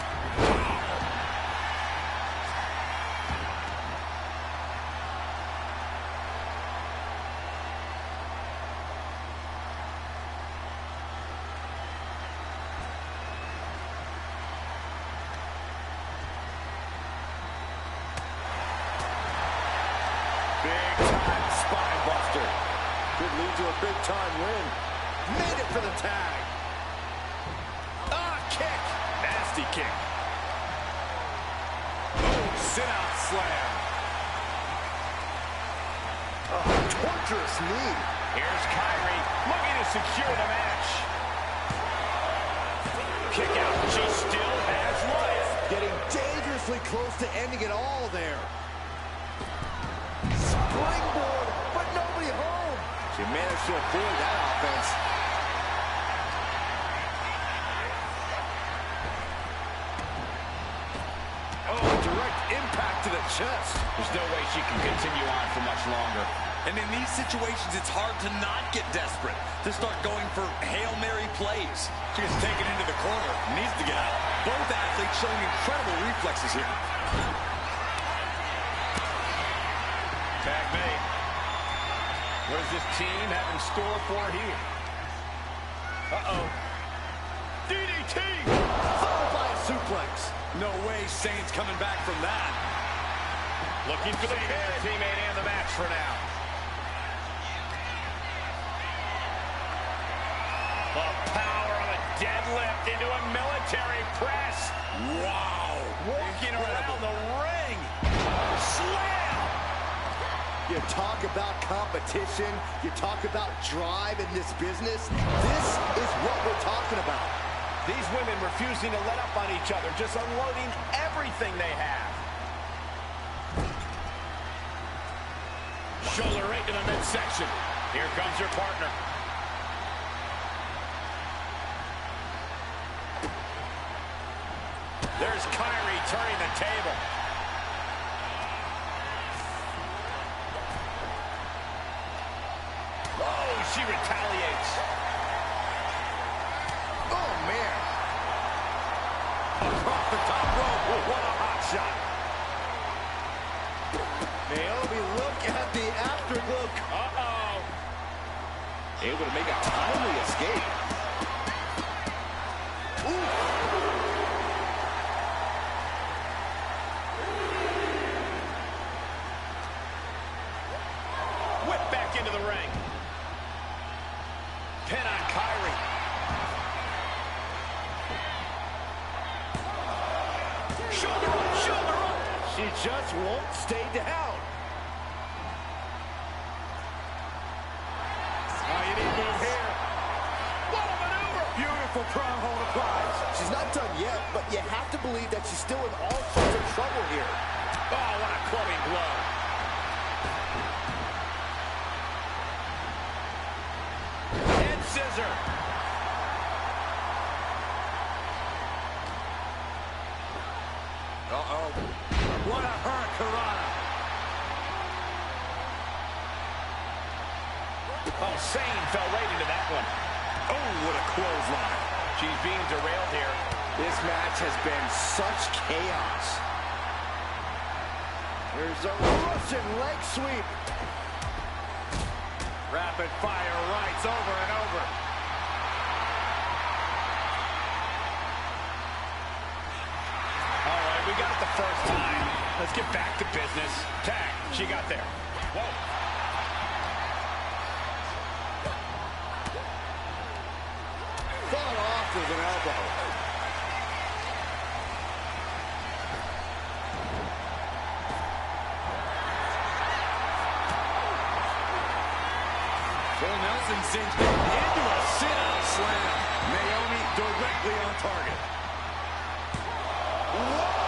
Speaker 2: Big-time spine buster. Could lead to a big-time win. Made it for the tag.
Speaker 4: Kick. Nasty kick.
Speaker 7: Oh, sit-out slam.
Speaker 2: Torturous knee.
Speaker 4: Here's Kairi looking to secure the match. Kick out. She still has life.
Speaker 2: Getting dangerously close to ending it all there. Springboard, but nobody home. She managed to avoid that offense. Oh, direct impact to the chest.
Speaker 4: There's no way she can continue on for much longer.
Speaker 7: And in these situations, it's hard to not get desperate, to start going for Hail Mary plays. She gets taken into the corner, needs to get out. Both athletes showing incredible reflexes here.
Speaker 4: Tag made. What does this team have in store for here? Uh-oh. DDT!
Speaker 2: Followed by a suplex.
Speaker 7: No way Sane's coming back from that.
Speaker 4: Looking for the pin. Teammate and the match for now. The power of a deadlift into a military press.
Speaker 7: Wow.
Speaker 4: Walking around the ring. Slam!
Speaker 2: You talk about competition, you talk about drive in this business. This is what we're talking about.
Speaker 4: These women refusing to let up on each other, just unloading everything they have. Shoulder right to the midsection. Here comes her partner. There's Kairi turning the table. Oh, she retaliates.
Speaker 2: Oh, man. Across the top rope. What a hot shot. Naomi, look at the afterglow.
Speaker 4: Uh-oh.
Speaker 2: Able to make a timely escape. Ooh.
Speaker 4: Whip back into the ring. Pin on Kairi. Shoulder up, shoulder up.
Speaker 2: She just won't stay down.
Speaker 4: Oh, you need to move here. What a maneuver.
Speaker 2: Beautiful prong-hold applies. She's not done yet, but you have to believe that she's still in all sorts of trouble here.
Speaker 4: Oh, what a clubbing blow. Head scissor.
Speaker 2: Uh-oh. What a hurricanrana.
Speaker 4: Oh, Sane fell right into that one.
Speaker 7: Oh, what a clothesline.
Speaker 2: She's being derailed here.
Speaker 6: This match has been such chaos. There's a Russian leg sweep.
Speaker 2: Rapid fire rights over and over. All right, we got it the first time. Let's get back to business. Tag, she got there. Whoa.
Speaker 6: Fought off with an elbow.
Speaker 7: Full Nelson cinched into a sit-out slam. Naomi directly on target. Whoa!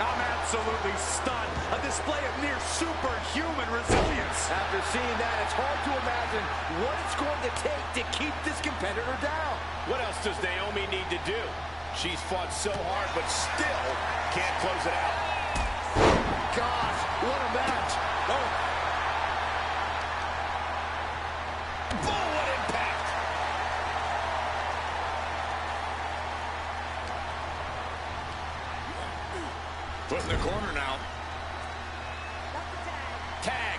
Speaker 7: I'm absolutely stunned. A display of near superhuman resilience.
Speaker 6: After seeing that, it's hard to imagine what it's going to take to keep this competitor down.
Speaker 2: What else does Naomi need to do? She's fought so hard, but still can't close it out.
Speaker 6: Gosh, what a match.
Speaker 2: Oh, what impact!
Speaker 7: Put in the corner now.
Speaker 2: Tag.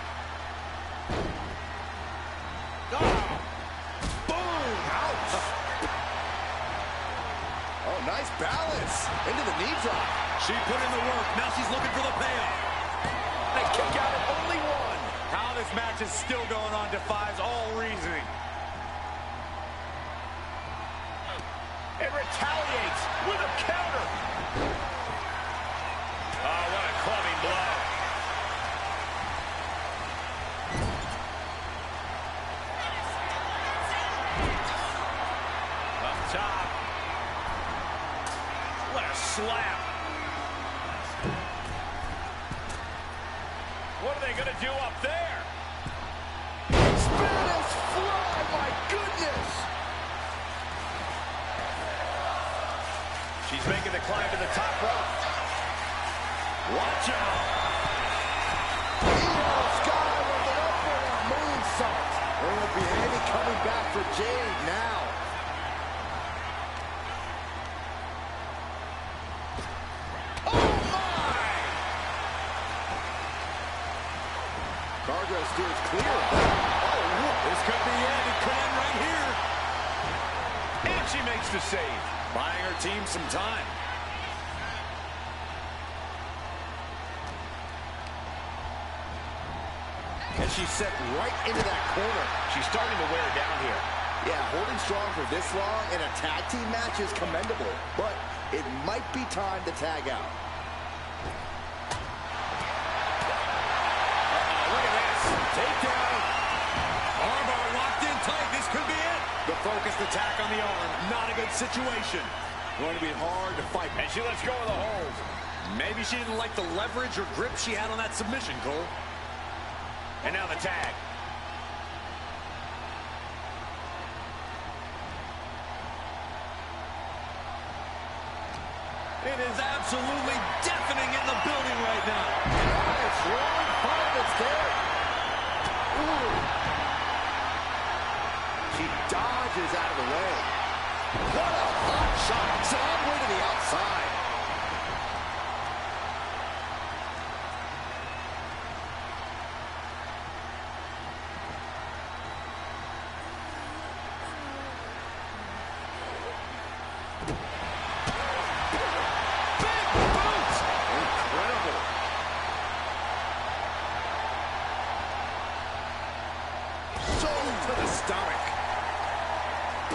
Speaker 2: Oh. Boom! Ouch!
Speaker 6: Oh, nice balance. Into the knee drop.
Speaker 7: She put in the work. Now she's looking for the payoff.
Speaker 6: They kick out at only one.
Speaker 7: How this match is still going on defies all reasoning.
Speaker 2: It retaliates with a counter. Oh, what a clubbing blow. Up top. What a slap. What are they going to do up there?
Speaker 6: Spanish fly, my goodness.
Speaker 2: She's making the climb to the top rope. Watch out.
Speaker 6: Io Sky with an upward moonsault. There won't be any coming back for Jade now. Cargill steers clear. Oh,
Speaker 7: This could be it. It could end right here.
Speaker 2: And she makes the save.
Speaker 7: Buying her team some time.
Speaker 6: and she's set right into that corner.
Speaker 2: She's starting to wear down here.
Speaker 6: Yeah, holding strong for this long in a tag team match is commendable, but it might be time to tag out.
Speaker 2: Look at this. Takedown.
Speaker 7: Armbar locked in tight. This could be it.
Speaker 2: The focused attack on the arm.
Speaker 7: Not a good situation.
Speaker 6: Going to be hard to fight.
Speaker 2: And she lets go of the hold.
Speaker 7: Maybe she didn't like the leverage or grip she had on that submission, Cole.
Speaker 2: And now the tag.
Speaker 7: It is absolutely deafening in the building right now.
Speaker 6: It's rolling five. It's there. Ooh. She dodges out of the way. What a hot shot. It's all the way to the outside.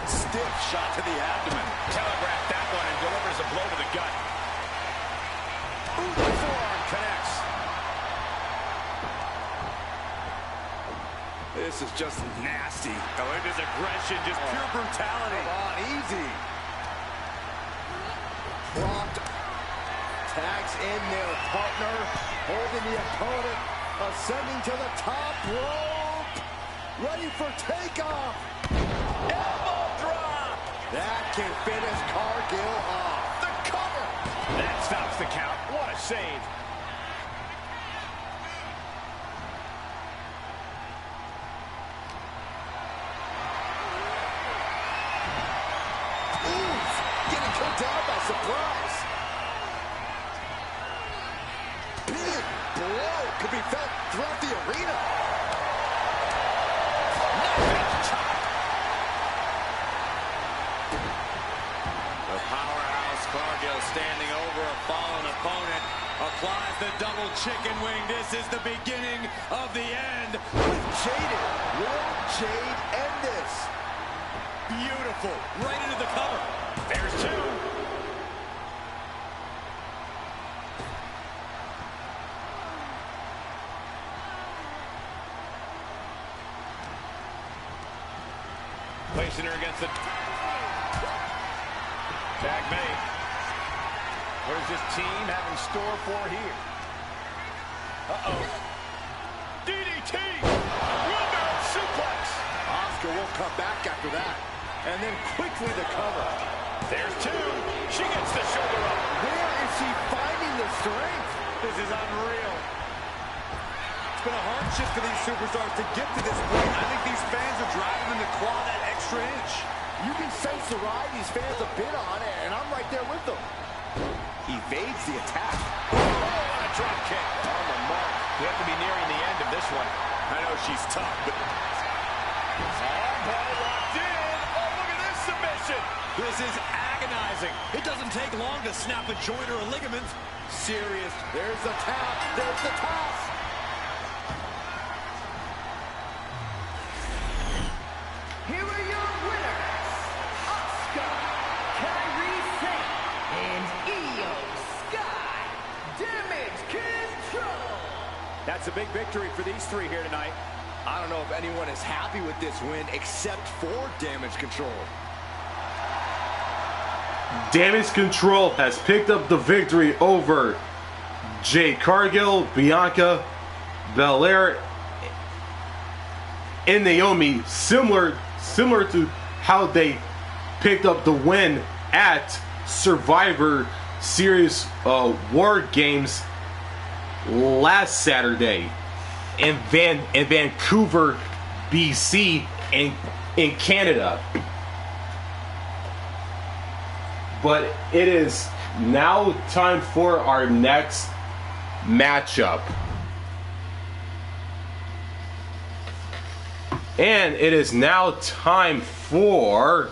Speaker 7: Stiff shot to the abdomen.
Speaker 2: Telegraphed that one and delivers a blow to the gut. Ooh, the forearm connects.
Speaker 7: This is just nasty. Oh, it is aggression, just pure brutality.
Speaker 6: Come on, easy. Prompt tags in their partner, holding the opponent, ascending to the top rope, ready for takeoff. Elbow drop. That can finish Cargill off. The cover.
Speaker 2: That stops the count. What a save.
Speaker 7: applies the double chicken wing. This is the beginning of the end.
Speaker 6: With Jade, will Jade end this?
Speaker 7: Beautiful. Right into the cover.
Speaker 2: There's two. Placing her against the tag made. What does this team have in store for here? Uh-oh. DDT! Wheelbarrow suplex!
Speaker 6: Asuka will come back after that. And then quickly the cover.
Speaker 2: There's two. She gets the shoulder up.
Speaker 6: Where is she finding the strength?
Speaker 2: This is unreal.
Speaker 7: It's been a hardship for these superstars to get to this point. I think these fans are driving them to claw that extra inch.
Speaker 6: You can sense the ride these fans have been on, and I'm right there with them. Evades the attack.
Speaker 2: Oh, and a drop kick.
Speaker 6: On the mark.
Speaker 2: We have to be nearing the end of this one.
Speaker 7: I know she's tough, but
Speaker 2: Armbar locked in. Oh, look at this submission.
Speaker 7: this is agonizing. It doesn't take long to snap a joint or a ligament.
Speaker 6: Serious. There's the tap. There's the toss.
Speaker 3: Here are your winners, Asuka, Kairi, Sane, and Io Sky. Damage Control.
Speaker 6: That's a big victory for these three here tonight. I don't know if anyone is happy with this win except for Damage Control.
Speaker 1: Damage Control has picked up the victory over Jade, Cargill, Bianca, Belair, and Naomi, similar to how they picked up the win at Survivor Series War Games last Saturday in Vancouver, BC, in Canada. But it is now time for our next matchup. And it is now time for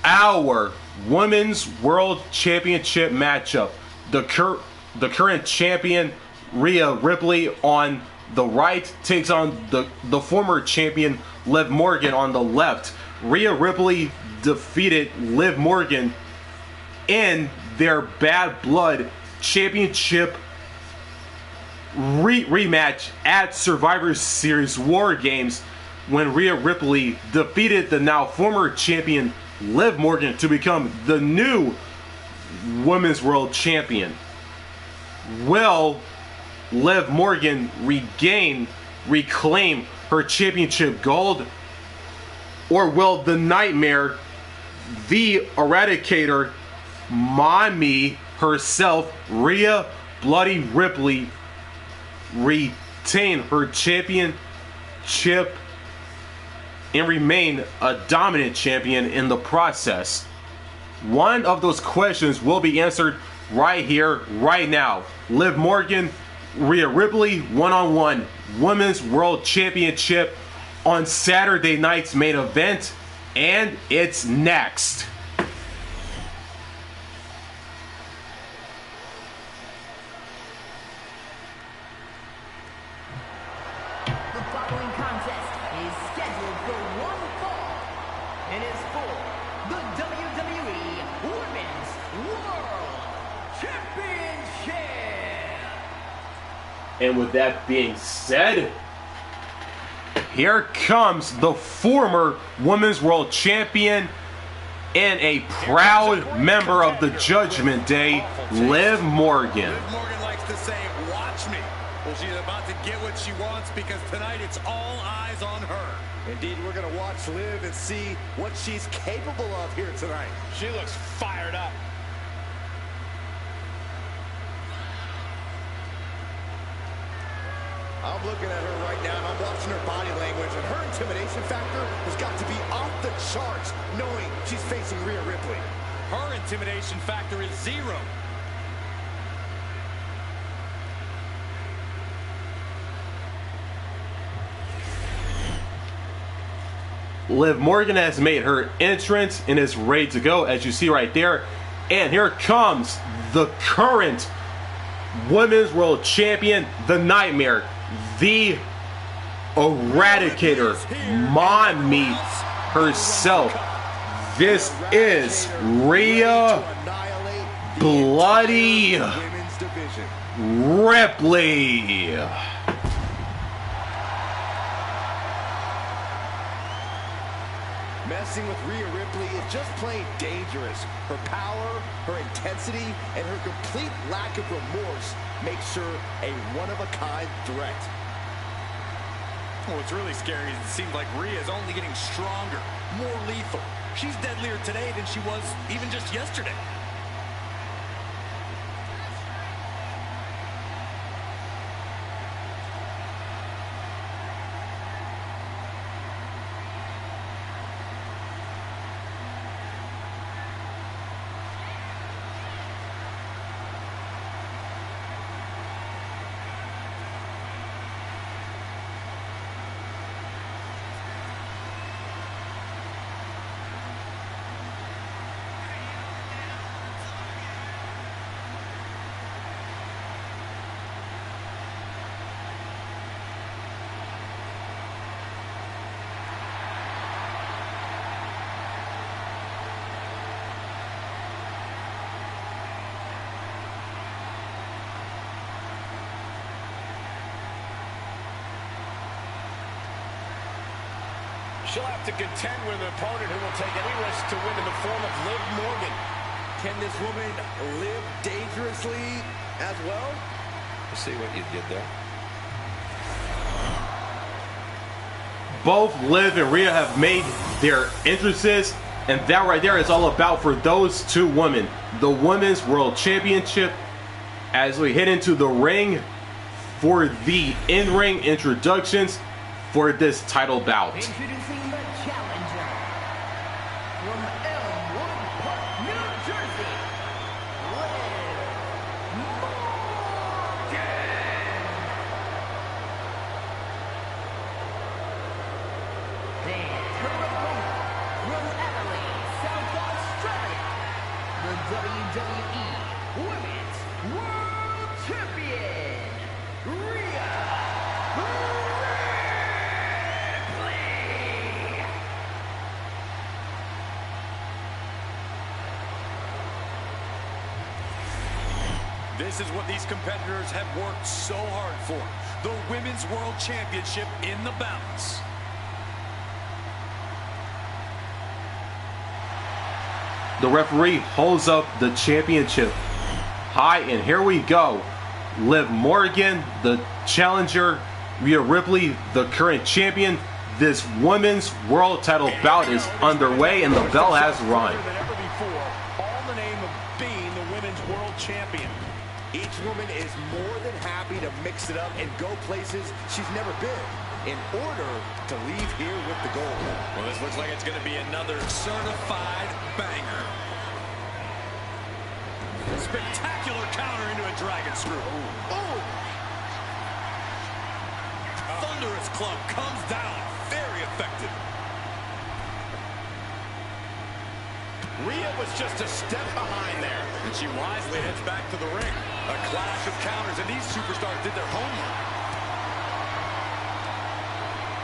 Speaker 1: our Women's World Championship matchup. The current champion, Rhea Ripley, on the right takes on the former champion, Liv Morgan, on the left. Rhea Ripley defeated Liv Morgan in their Bad Blood Championship rematch at Survivor Series War Games, when Rhea Ripley defeated the now former champion Liv Morgan to become the new Women's World Champion. Will Liv Morgan reclaim her championship gold, or will the Nightmare, the Eradicator, Mommy herself, Rhea Bloody Ripley, retain her championship and remain a dominant champion in the process? One of those questions will be answered right here, right now. Liv Morgan, Rhea Ripley, one-on-one Women's World Championship on Saturday night's main event, and it's next.
Speaker 3: The following contest is scheduled for one fall and is for the WWE Women's World Championship.
Speaker 1: And with that being said, here comes the former Women's World Champion and a proud member of the Judgment Day, Liv Morgan.
Speaker 7: Liv Morgan likes to say, "Watch me." Well, she's about to get what she wants, because tonight it's all eyes on her.
Speaker 6: Indeed, we're going to watch Liv and see what she's capable of here tonight.
Speaker 2: She looks fired up.
Speaker 6: I'm looking at her right now, and I'm watching her body language, and her intimidation factor has got to be off the charts, knowing she's facing Rhea Ripley.
Speaker 7: Her intimidation factor is 0.
Speaker 1: Liv Morgan has made her entrance and is ready to go, as you see right there. And here comes the current Women's World Champion, the Nightmare, the Eradicator, Mommy herself. This is Rhea Bloody Ripley.
Speaker 6: Messing with Rhea Ripley is just plain dangerous. Her power, her intensity, and her complete lack of remorse makes her a one-of-a-kind threat.
Speaker 7: What's really scary is it seems like Rhea is only getting stronger, more lethal. She's deadlier today than she was even just yesterday.
Speaker 2: She'll have to contend with an opponent who will take any risk to win in the form of Liv Morgan.
Speaker 6: Can this woman live dangerously as well?
Speaker 7: Let's see what you did there.
Speaker 1: Both Liv and Rhea have made their entrances, and that right there is all about for those two women. The Women's World Championship as we head into the ring for the in-ring introductions for this title bout.
Speaker 3: Introducing the challenger from Elmwood Park, New Jersey, Liv Morgan. And her opponent from Adelaide, South Australia, the WWE Women's World Champion, Rhea Ripley.
Speaker 7: This is what these competitors have worked so hard for. The Women's World Championship in the balance.
Speaker 1: The referee holds up the championship high, and here we go. Liv Morgan, the challenger, Rhea Ripley, the current champion. This women's world title bout is underway, and the bell has rung.
Speaker 2: Than ever before, all in the name of being the women's world champion.
Speaker 6: Each woman is more than happy to mix it up and go places she's never been in order to leave here with the gold.
Speaker 7: Well, this looks like it's going to be another certified banger. Spectacular counter into a dragon screw.
Speaker 6: Oh!
Speaker 7: Thunderous club comes down. Very effective.
Speaker 2: Rhea was just a step behind there.
Speaker 7: And she wisely heads back to the ring. A clash of counters, and these superstars did their homework.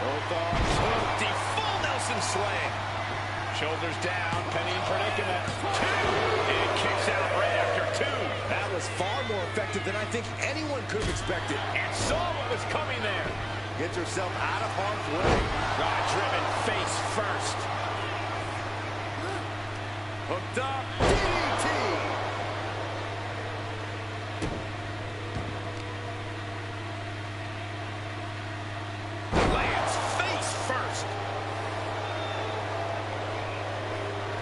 Speaker 2: Both arms hooked, the full Nelson slam. Shoulders down, Penny in predicament. Two, and kicks out right after two.
Speaker 6: That was far more effective than I think anyone could have expected.
Speaker 2: And saw what was coming there.
Speaker 6: Gets herself out of harm's way.
Speaker 2: Driven face first.
Speaker 7: Hooked up.
Speaker 6: DDT!
Speaker 2: Lands face first.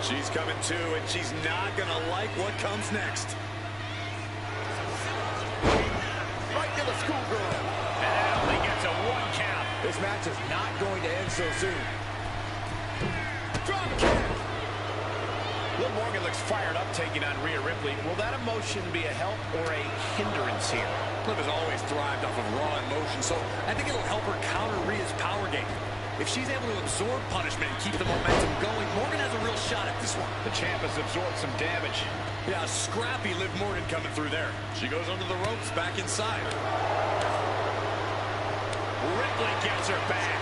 Speaker 7: She's coming to, and she's not going to like what comes next.
Speaker 6: Right to the schoolgirl.
Speaker 2: And that only gets a 1 count.
Speaker 6: This match is not going to end so soon. Drop kick.
Speaker 2: Liv Morgan looks fired up taking on Rhea Ripley. Will that emotion be a help or a hindrance here?
Speaker 7: Liv has always thrived off of raw emotion, so I think it'll help her counter Rhea's power game. If she's able to absorb punishment and keep the momentum going, Morgan has a real shot at this one.
Speaker 2: The champ has absorbed some damage.
Speaker 7: Yeah, scrappy Liv Morgan coming through there. She goes under the ropes, back inside.
Speaker 2: Ripley gets her back.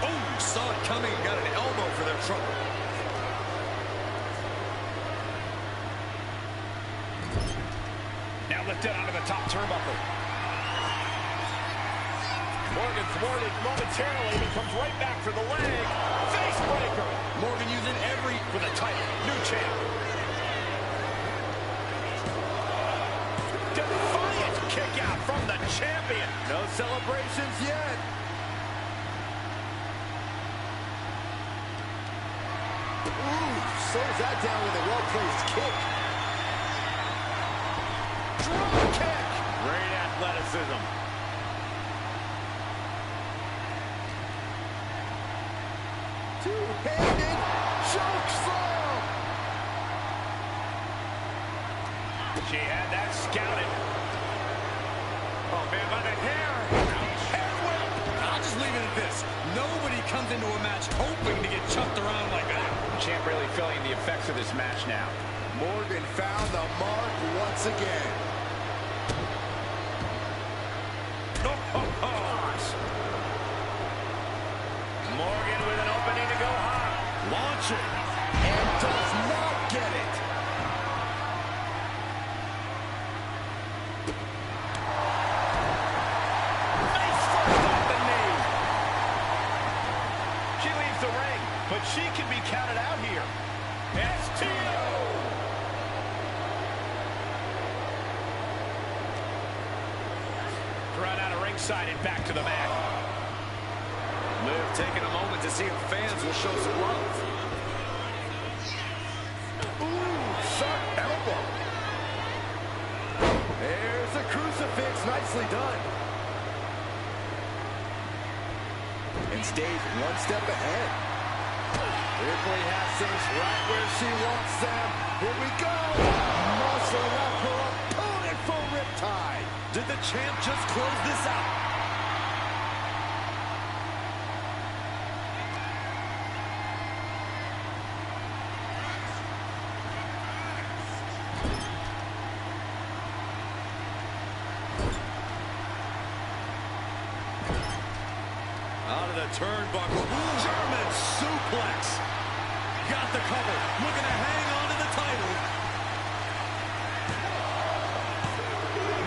Speaker 7: Oh, saw it coming and got an elbow for their trouble.
Speaker 2: Now lifted onto the top turnbuckle. Morgan thwarted momentarily, but comes right back for the leg. Face breaker.
Speaker 7: Morgan using every
Speaker 2: For the title, new champ. Defiant kick out from the champion.
Speaker 6: No celebrations yet. Ooh, slows that down with a well-placed kick.
Speaker 2: Drop kick. Great athleticism.
Speaker 6: Two-handed choke slam.
Speaker 2: She had that scouted. Oh, man, by the hair. Hair whip.
Speaker 7: I'll just leave it at this. Nobody comes into a match hoping to get chucked around like that.
Speaker 2: Champ really feeling the effects of this match now.
Speaker 6: Morgan found the mark once again.
Speaker 2: Morgan with an opening to go high.
Speaker 7: Launching.
Speaker 6: And does not get it.
Speaker 2: Nice first off the knee. She leaves the ring, but she can be counted out here. STO. Run out of ringside and back to the mat.
Speaker 7: Liv taking a moment to see if fans will show some love.
Speaker 6: Ooh, sharp elbow. There's a crucifix, nicely done. And stays one step ahead. Ripley has things right where she wants them. Here we go. Muscle up her opponent for riptide.
Speaker 7: Did the champ just close this out? Out of the turnbuckle. German suplex. Got the cover. Looking to hang on to the title.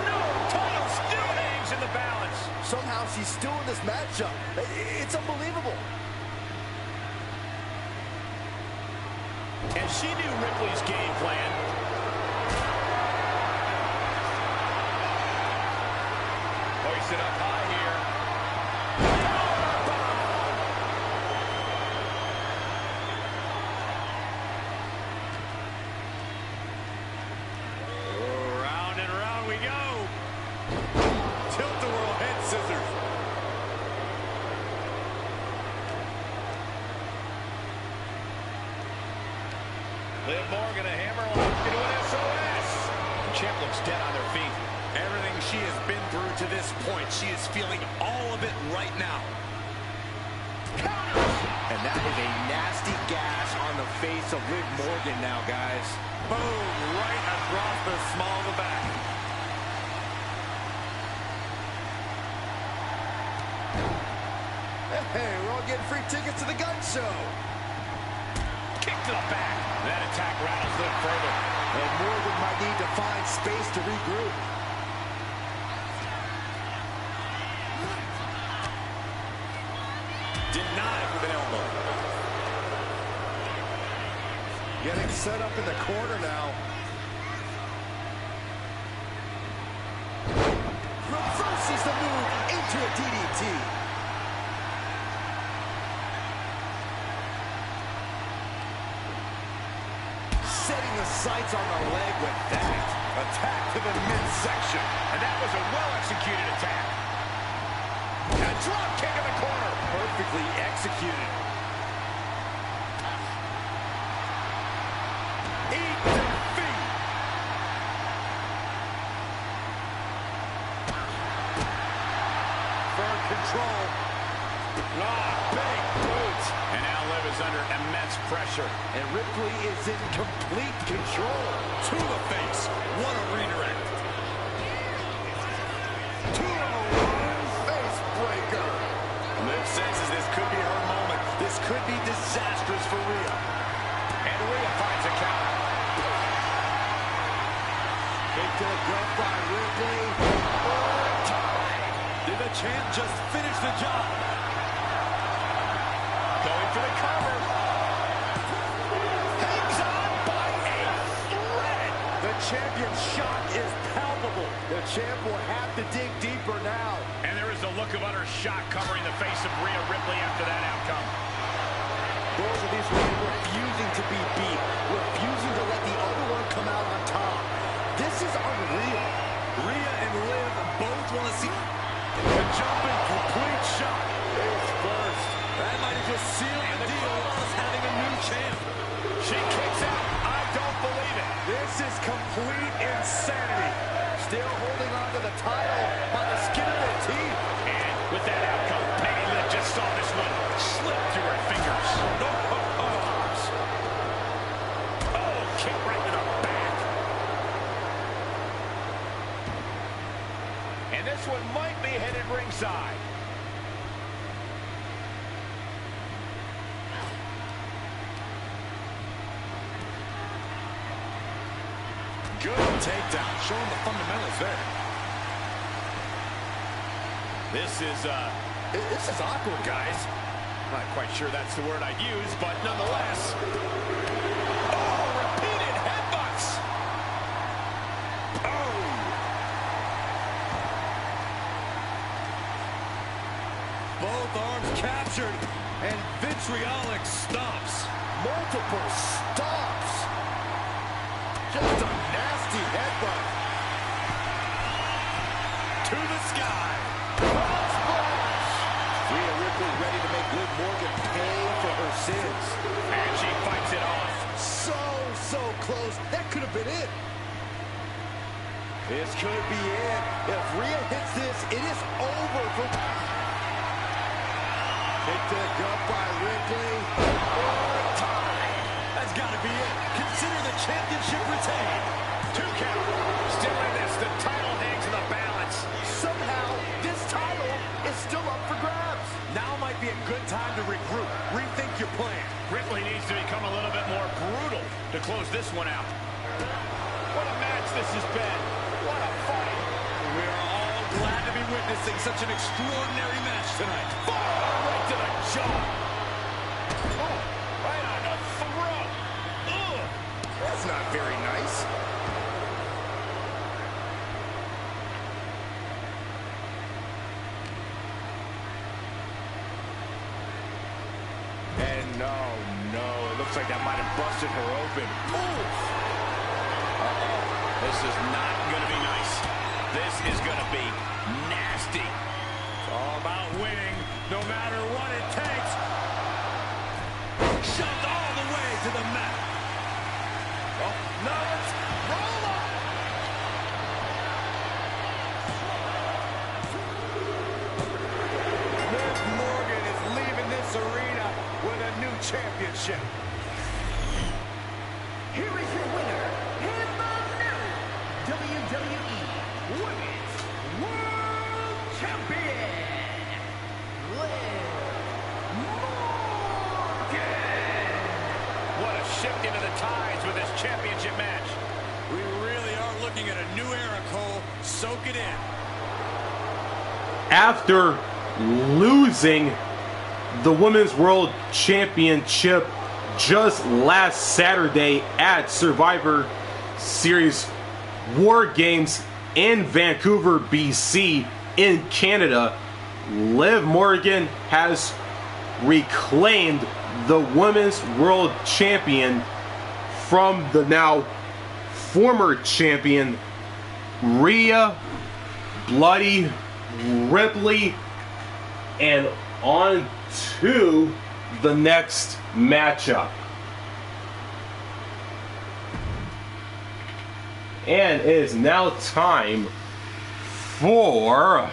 Speaker 2: No, title still hangs in the balance.
Speaker 6: Somehow she's still in this matchup. It's unbelievable.
Speaker 2: And she knew Ripley's game plan. Hoisted up high here. Round and round we go.
Speaker 7: Tilt-a-whirl head scissors.
Speaker 2: Liv Morgan, a hammerlock into an SOS. The champ looks dead on their feet.
Speaker 7: Everything she has been through to this point, she is feeling all of it right now.
Speaker 6: And that is a nasty gas on the face of Liv Morgan now, guys.
Speaker 7: Boom, right across the small of the back.
Speaker 6: Hey, we're all getting free tickets to the gun show.
Speaker 2: Kick to the back. That attack rattles Liv further.
Speaker 6: And Morgan might need to find space to regroup.
Speaker 7: Denied with an elbow.
Speaker 6: Getting set up in the corner now. Reverses the move into a DDT. Setting the sights on the leg with that.
Speaker 2: Attack to the midsection. And that was a well-executed attack. A drop kick in the corner.
Speaker 6: Perfectly executed.
Speaker 2: Eat defeat.
Speaker 6: Firm control.
Speaker 2: Big boot. And now Liv is under immense pressure.
Speaker 6: And Ripley is in complete control.
Speaker 7: To the face. What a redirect.
Speaker 6: 201 face breaker.
Speaker 2: Liv senses this could be her moment. This could be disastrous for Rhea. And Rhea finds a counter.
Speaker 6: Kick to the gut by Ripley.
Speaker 7: Did the champ just finish the job?
Speaker 2: Going for the cover. Hangs on by a thread.
Speaker 6: The champion's shot is palpable. The champ will have to dig deeper now.
Speaker 2: And there is a look of utter shock covering the face of Rhea Ripley after that outcome.
Speaker 6: Both of these women refusing to be beat, refusing to let the other one come out on top. This is unreal.
Speaker 7: Rhea and Liv both want to see a jumping complete shot.
Speaker 6: Face first.
Speaker 7: That might have just sealed the deal with us having a new champ.
Speaker 2: She kicks out. I don't believe it.
Speaker 6: This is complete insanity. Still holding on to the title by the skin of their teeth.
Speaker 2: And with that outcome, Peggy Liv just saw this one slip through her fingers. Oh, kick right to the back. And this one might be headed ringside.
Speaker 7: Good takedown, showing the fundamentals there.
Speaker 2: This is awkward, guys. Not quite sure that's the word I'd use, but nonetheless. Oh, repeated headbutts. Oh.
Speaker 7: Both arms captured, and vitriolic stomps.
Speaker 6: Multiple stops. Just a nasty headbutt.
Speaker 2: To the sky.
Speaker 6: Splash. Rhea Ripley ready to make Liv Morgan pay for her sins.
Speaker 2: And she fights it off.
Speaker 6: So close. That could have been it. This could be it. If Rhea hits this, it is over for... Kick to the gut by Ripley.
Speaker 7: That's got to be it. Consider the championship retained.
Speaker 2: 2 count. Still in this. The title hangs in the balance.
Speaker 6: Somehow, this title is still up for grabs.
Speaker 7: Now might be a good time to regroup. Rethink your plan.
Speaker 2: Ripley needs to become a little bit more brutal to close this one out. What a match this has been. What a fight.
Speaker 7: We are all glad to be witnessing such an extraordinary match tonight.
Speaker 2: Right to the jaw. Oh, right on the throat. Ugh.
Speaker 6: That's not very nice.
Speaker 2: And no, it looks like that might have busted her open. Uh-oh, this is not going to be nice. This is going to be nasty.
Speaker 7: It's all about winning, no matter what it takes. Shoved all the way to the mat.
Speaker 2: Oh, no, let's roll up.
Speaker 6: Liv Morgan is leaving this arena with a new championship.
Speaker 3: Here is your winner, and the new WWE Women's World Champion, Liv Morgan.
Speaker 2: What a shift into the tides with this championship match.
Speaker 7: We really are looking at a new era, Cole. Soak it in.
Speaker 1: After losing the Women's World Championship just last Saturday at Survivor Series War Games in Vancouver, BC, in Canada, Liv Morgan has reclaimed the Women's World Champion from the now former champion Rhea Bloody Ripley, and on to the next matchup. And it is now time for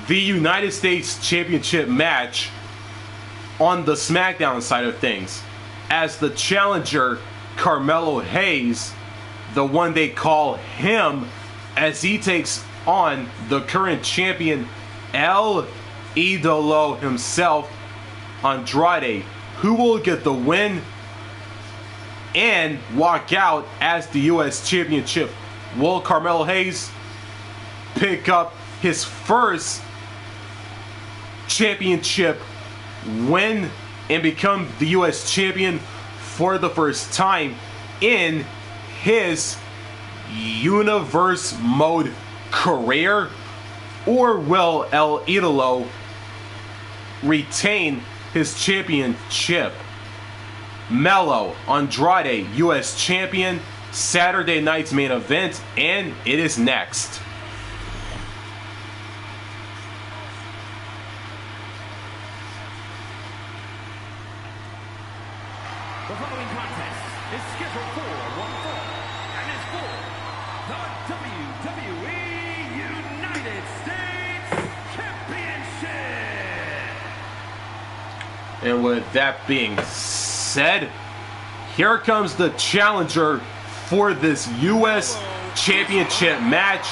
Speaker 1: the United States Championship match on the SmackDown side of things, as the challenger Carmelo Hayes, the one they call him, as he takes on the current champion El Idolo himself, Andrade, who will get the win and walk out as the U.S. Championship. Will Carmelo Hayes pick up his first championship win and become the U.S. champion for the first time in his universe mode career? Or will El Idolo retain his championship? Melo Andrade, U.S. champion, Saturday night's main event, and it is next.
Speaker 3: The following contest is scheduled for one fall and is for the WWE United States Championship.
Speaker 1: And with that being said, here comes the challenger for this U.S. Championship match,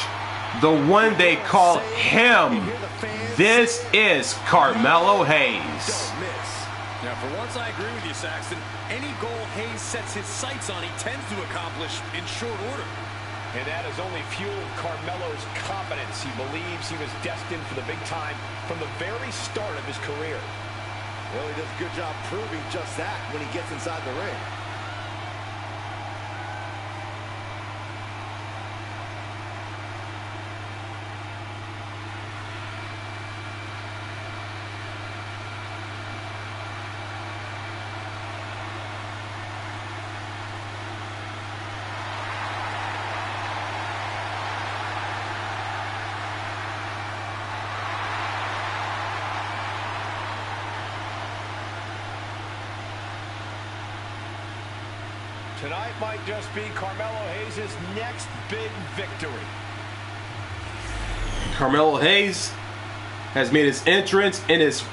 Speaker 1: the one they call him. This is Carmelo Hayes.
Speaker 7: Now, for once, I agree with you, Saxton. Any goal Hayes sets his sights on, he tends to accomplish in short order.
Speaker 2: And that has only fueled Carmelo's confidence. He believes he was destined for the big time from the very start of his career.
Speaker 6: Well, he does a good job proving just that when he gets inside the ring.
Speaker 2: Tonight might just be Carmelo Hayes' next big victory.
Speaker 1: Carmelo Hayes has made his entrance and is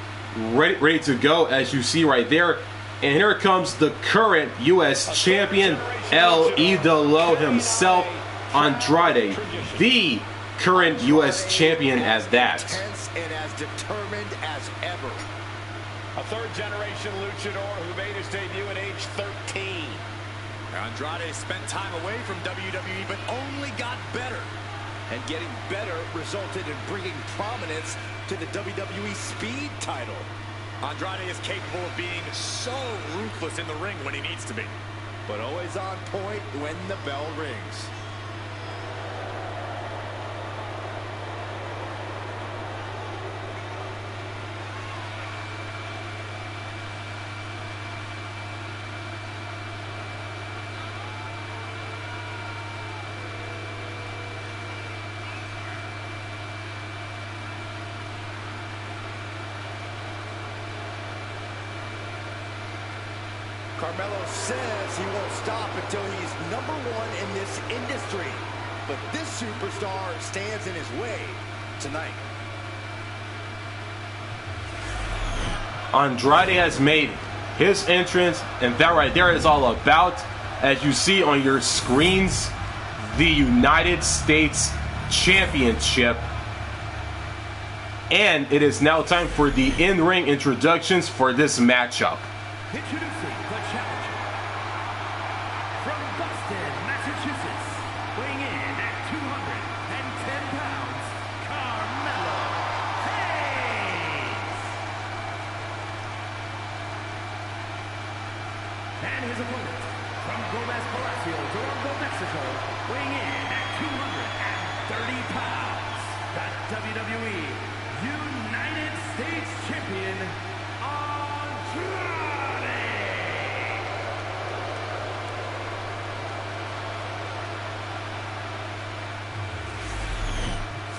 Speaker 1: ready to go, as you see right there. And here comes the current U.S. champion, El Idolo himself, Andrade, the current U.S. champion as that.
Speaker 6: Intense and as determined as ever.
Speaker 2: A third-generation luchador who made his debut at age 13.
Speaker 7: Andrade spent time away from WWE, but only got better.
Speaker 6: And getting better resulted in bringing prominence to the WWE Speed title.
Speaker 7: Andrade is capable of being so ruthless in the ring when he needs to be.
Speaker 6: But always on point when the bell rings. Carmelo says he won't stop until he's #1 in this industry. But this superstar stands in his way tonight.
Speaker 1: Andrade has made his entrance, and that right there is all about, as you see on your screens, the United States Championship. And it is now time for the in-ring introductions for this matchup.
Speaker 3: Introducing the challenger from Boston, Massachusetts, weighing in at 210 pounds, Carmelo Hayes. And his opponent from Gomez Palacio, Durango, Mexico, weighing in at 230 pounds, the WWE United States Champion, Andrade.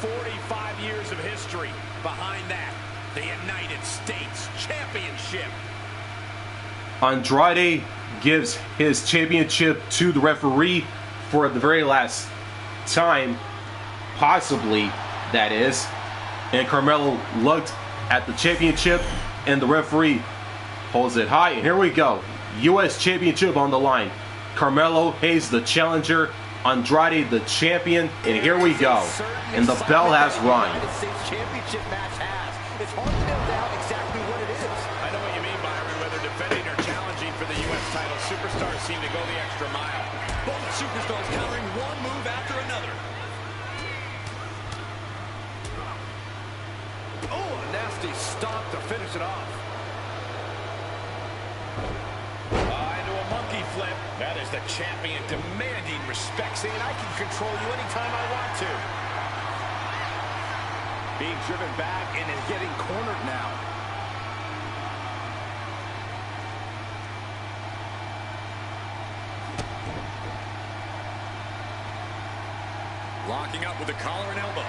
Speaker 2: 45 years of history behind that. The United States Championship.
Speaker 1: Andrade gives his championship to the referee for the very last time, possibly, that is. And Carmelo looked at the championship, and the referee holds it high. And here we go. U.S. Championship on the line. Carmelo Hayes, the challenger. Andrade, the champion. And here we go. And the bell has rung.
Speaker 6: Championship match has. It's hard to nail down exactly what it is.
Speaker 4: I know what you mean, Byron. Whether defending or challenging for the U.S. title, superstars seem to go the extra mile.
Speaker 7: Both superstars countering one move after another.
Speaker 6: Oh, a nasty stop to finish it off.
Speaker 4: Into a monkey flip. That is the champion demanding respect, saying I can control you anytime I want to.
Speaker 6: Being driven back and is getting cornered now.
Speaker 7: Locking up with a collar and elbow.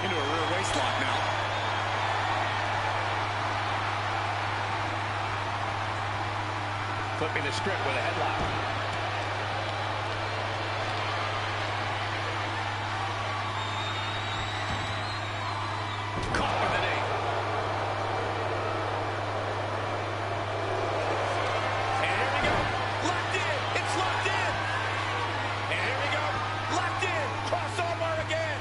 Speaker 7: Into a rear waist lock now.
Speaker 4: Flipping the script with a headlock. Caught with an eight. And here we go. Locked in. It's locked in. And here we go. Locked in. Crossover again.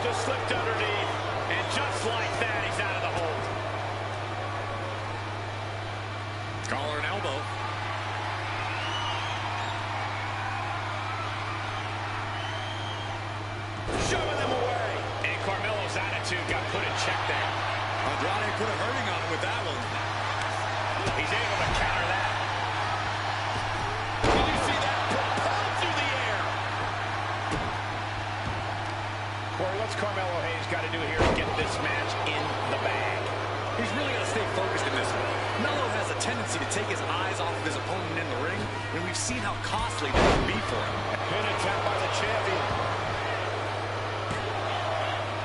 Speaker 4: Just slipped underneath. And just like that, he's out of the hold.
Speaker 7: Collar and elbow.
Speaker 4: Shoving them away. And Carmelo's attitude got put in check there.
Speaker 7: Andrade put a hurting on him with that one.
Speaker 4: He's able to counter that. Did you see that? Propelled through the air. Corey, what's Carmelo Hayes got to do here to get this match in the bag?
Speaker 7: He's really got to stay focused in this one. Melo has a tendency to take his eyes off of his opponent in the ring, and we've seen how costly that can be for him.
Speaker 4: Pin attempt by the champion.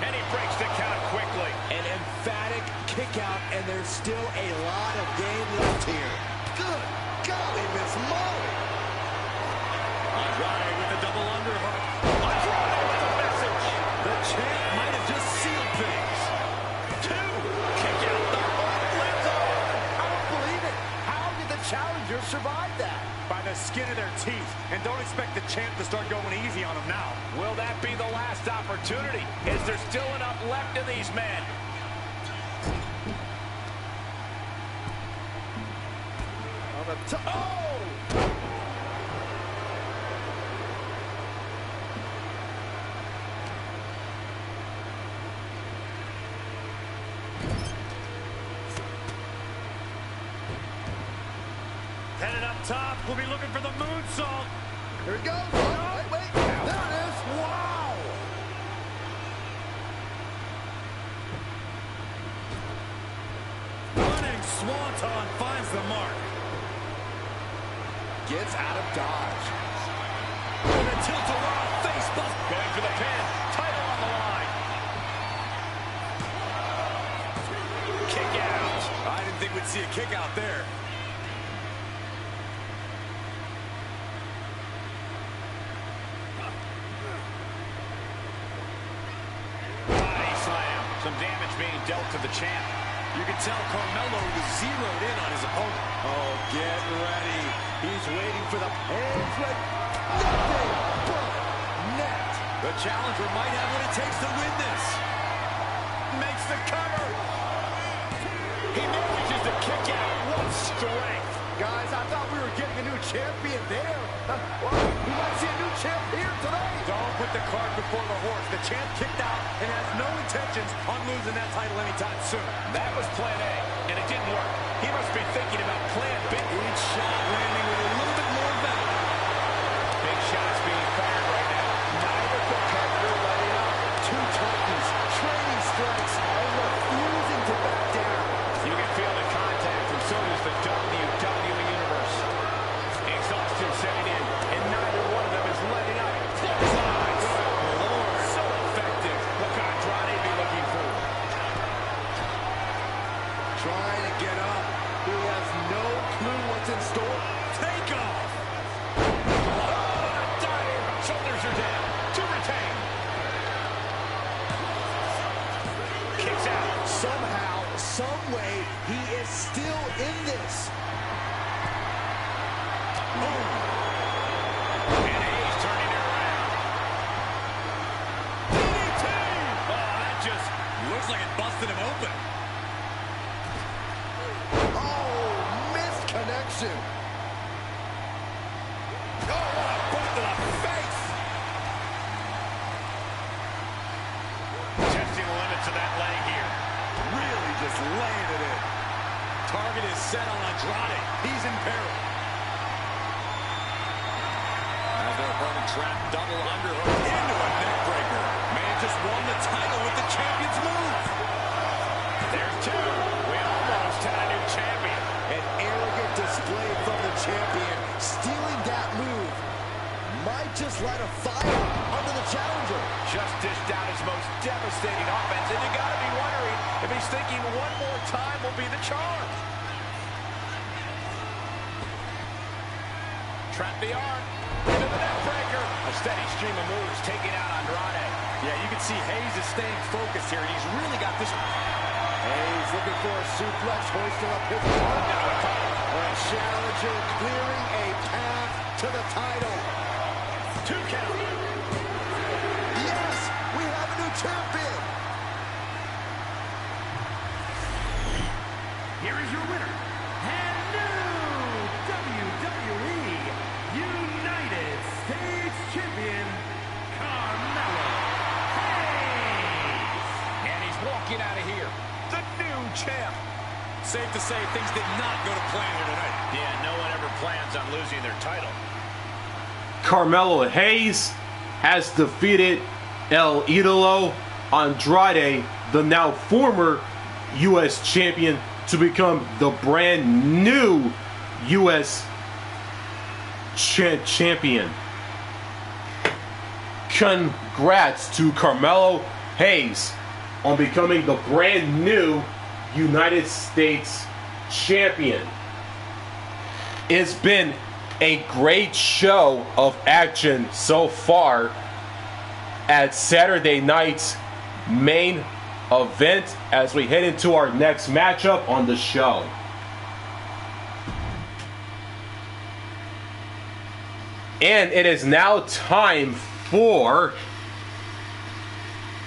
Speaker 4: And he breaks the count quickly.
Speaker 6: An emphatic kick out, and there's still a lot of game left here. Good golly, Miss Molly.
Speaker 7: Andrade with a double underhook.
Speaker 4: Andrade with a message.
Speaker 7: The champ might have just sealed things.
Speaker 4: Two. Kick out. The whole lives on.
Speaker 6: I don't believe it. How did the challenger survive that?
Speaker 7: By the skin of their teeth. And don't expect the champ to start going easy on him now.
Speaker 4: Will that be the last opportunity? Is there still enough left in these men?
Speaker 6: Oh!
Speaker 7: Headed up top, we'll be looking for the moonsault.
Speaker 6: Here it goes. Oh, wait. There it is. Wow.
Speaker 7: Running swanton finds the mark.
Speaker 6: Gets out of dodge.
Speaker 7: And a tilt-a-whirl face bump.
Speaker 4: Going for the pin. Title on the line. Kick out.
Speaker 7: I didn't think we'd see a kick out there.
Speaker 4: Body slam. Some damage being dealt to the champ.
Speaker 7: You can tell Carmelo was zeroed in on his opponent.
Speaker 6: Oh, get ready. He's waiting for the hands ready. Nothing but net.
Speaker 7: The challenger might have what it takes to win this.
Speaker 4: Makes the cover. He manages to kick out. What strength.
Speaker 6: Guys, I thought we were getting a new champion there. Well, we might see a new champ here tonight.
Speaker 7: Don't put the cart before the horse. The champ kicked out and has no intentions on losing that title anytime soon.
Speaker 4: That was plan A, and it didn't work. He must be thinking about plan B.
Speaker 7: Each shot landing with a little bit more venom.
Speaker 4: Big shots being fired right now.
Speaker 6: Neither competitor letting up. Two titans, trading strikes, and refusing to back down.
Speaker 4: You can feel the contact, and so does the WWE Universe. Exhaustion setting in, and neither one of them is letting up. Clotheslines. Lord, so effective. What could Andrade be looking for?
Speaker 6: Trying to get up. He has no clue what's in store.
Speaker 7: Take
Speaker 6: Somehow, some way, he is still in this. Boom.
Speaker 4: And he's turning it around. DDT! Oh, that just looks like it busted him open.
Speaker 6: Oh, missed connection.
Speaker 4: Oh, what a boot to the face! Testing the limits of that leg here.
Speaker 6: Really just laying it in.
Speaker 4: Target is set on Andrade. He's in peril. As their opponent trapped, double underhook into a neck breaker. Man just won the title with the champion's move. There's two. We almost had a new champion.
Speaker 6: An arrogant display from the champion. Stealing that move might just light a fire under the challenger.
Speaker 2: Just dished out his most devastating offense, and you gotta be wondering if he's thinking one more time will be the charm.
Speaker 4: Trap the arm. Into the neck breaker.
Speaker 2: A steady stream of moves taking out Andrade.
Speaker 7: Yeah, you can see Hayes is staying focused here, and he's really got this.
Speaker 6: Hayes looking for a suplex, hoisting up his opponent. The challenger clearing a path to the title.
Speaker 2: 2 count.
Speaker 6: Yes, we have a new champion.
Speaker 3: Here is your winner, and new WWE United States Champion, Carmelo Hayes.
Speaker 4: And he's walking out of here. The new champ. Safe to say things did not go to plan here tonight.
Speaker 2: Yeah, no one ever plans on losing their title.
Speaker 1: Carmelo Hayes has defeated El Idolo Andrade, the now former U.S. champion, to become the brand new U.S. champion. Congrats to Carmelo Hayes on becoming the brand new United States champion. It's been a great show of action so far at Saturday night's main event as we head into our next matchup on the show. And it is now time for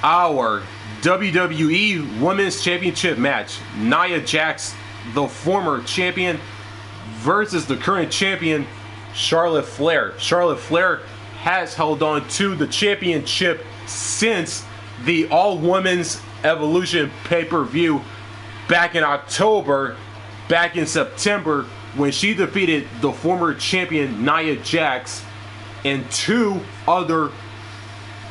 Speaker 1: our WWE Women's Championship match. Nia Jax, the former champion, versus the current champion, Charlotte Flair. Charlotte Flair has held on to the championship since the All-Women's Evolution pay-per-view back in October, back in September, when she defeated the former champion Nia Jax and two other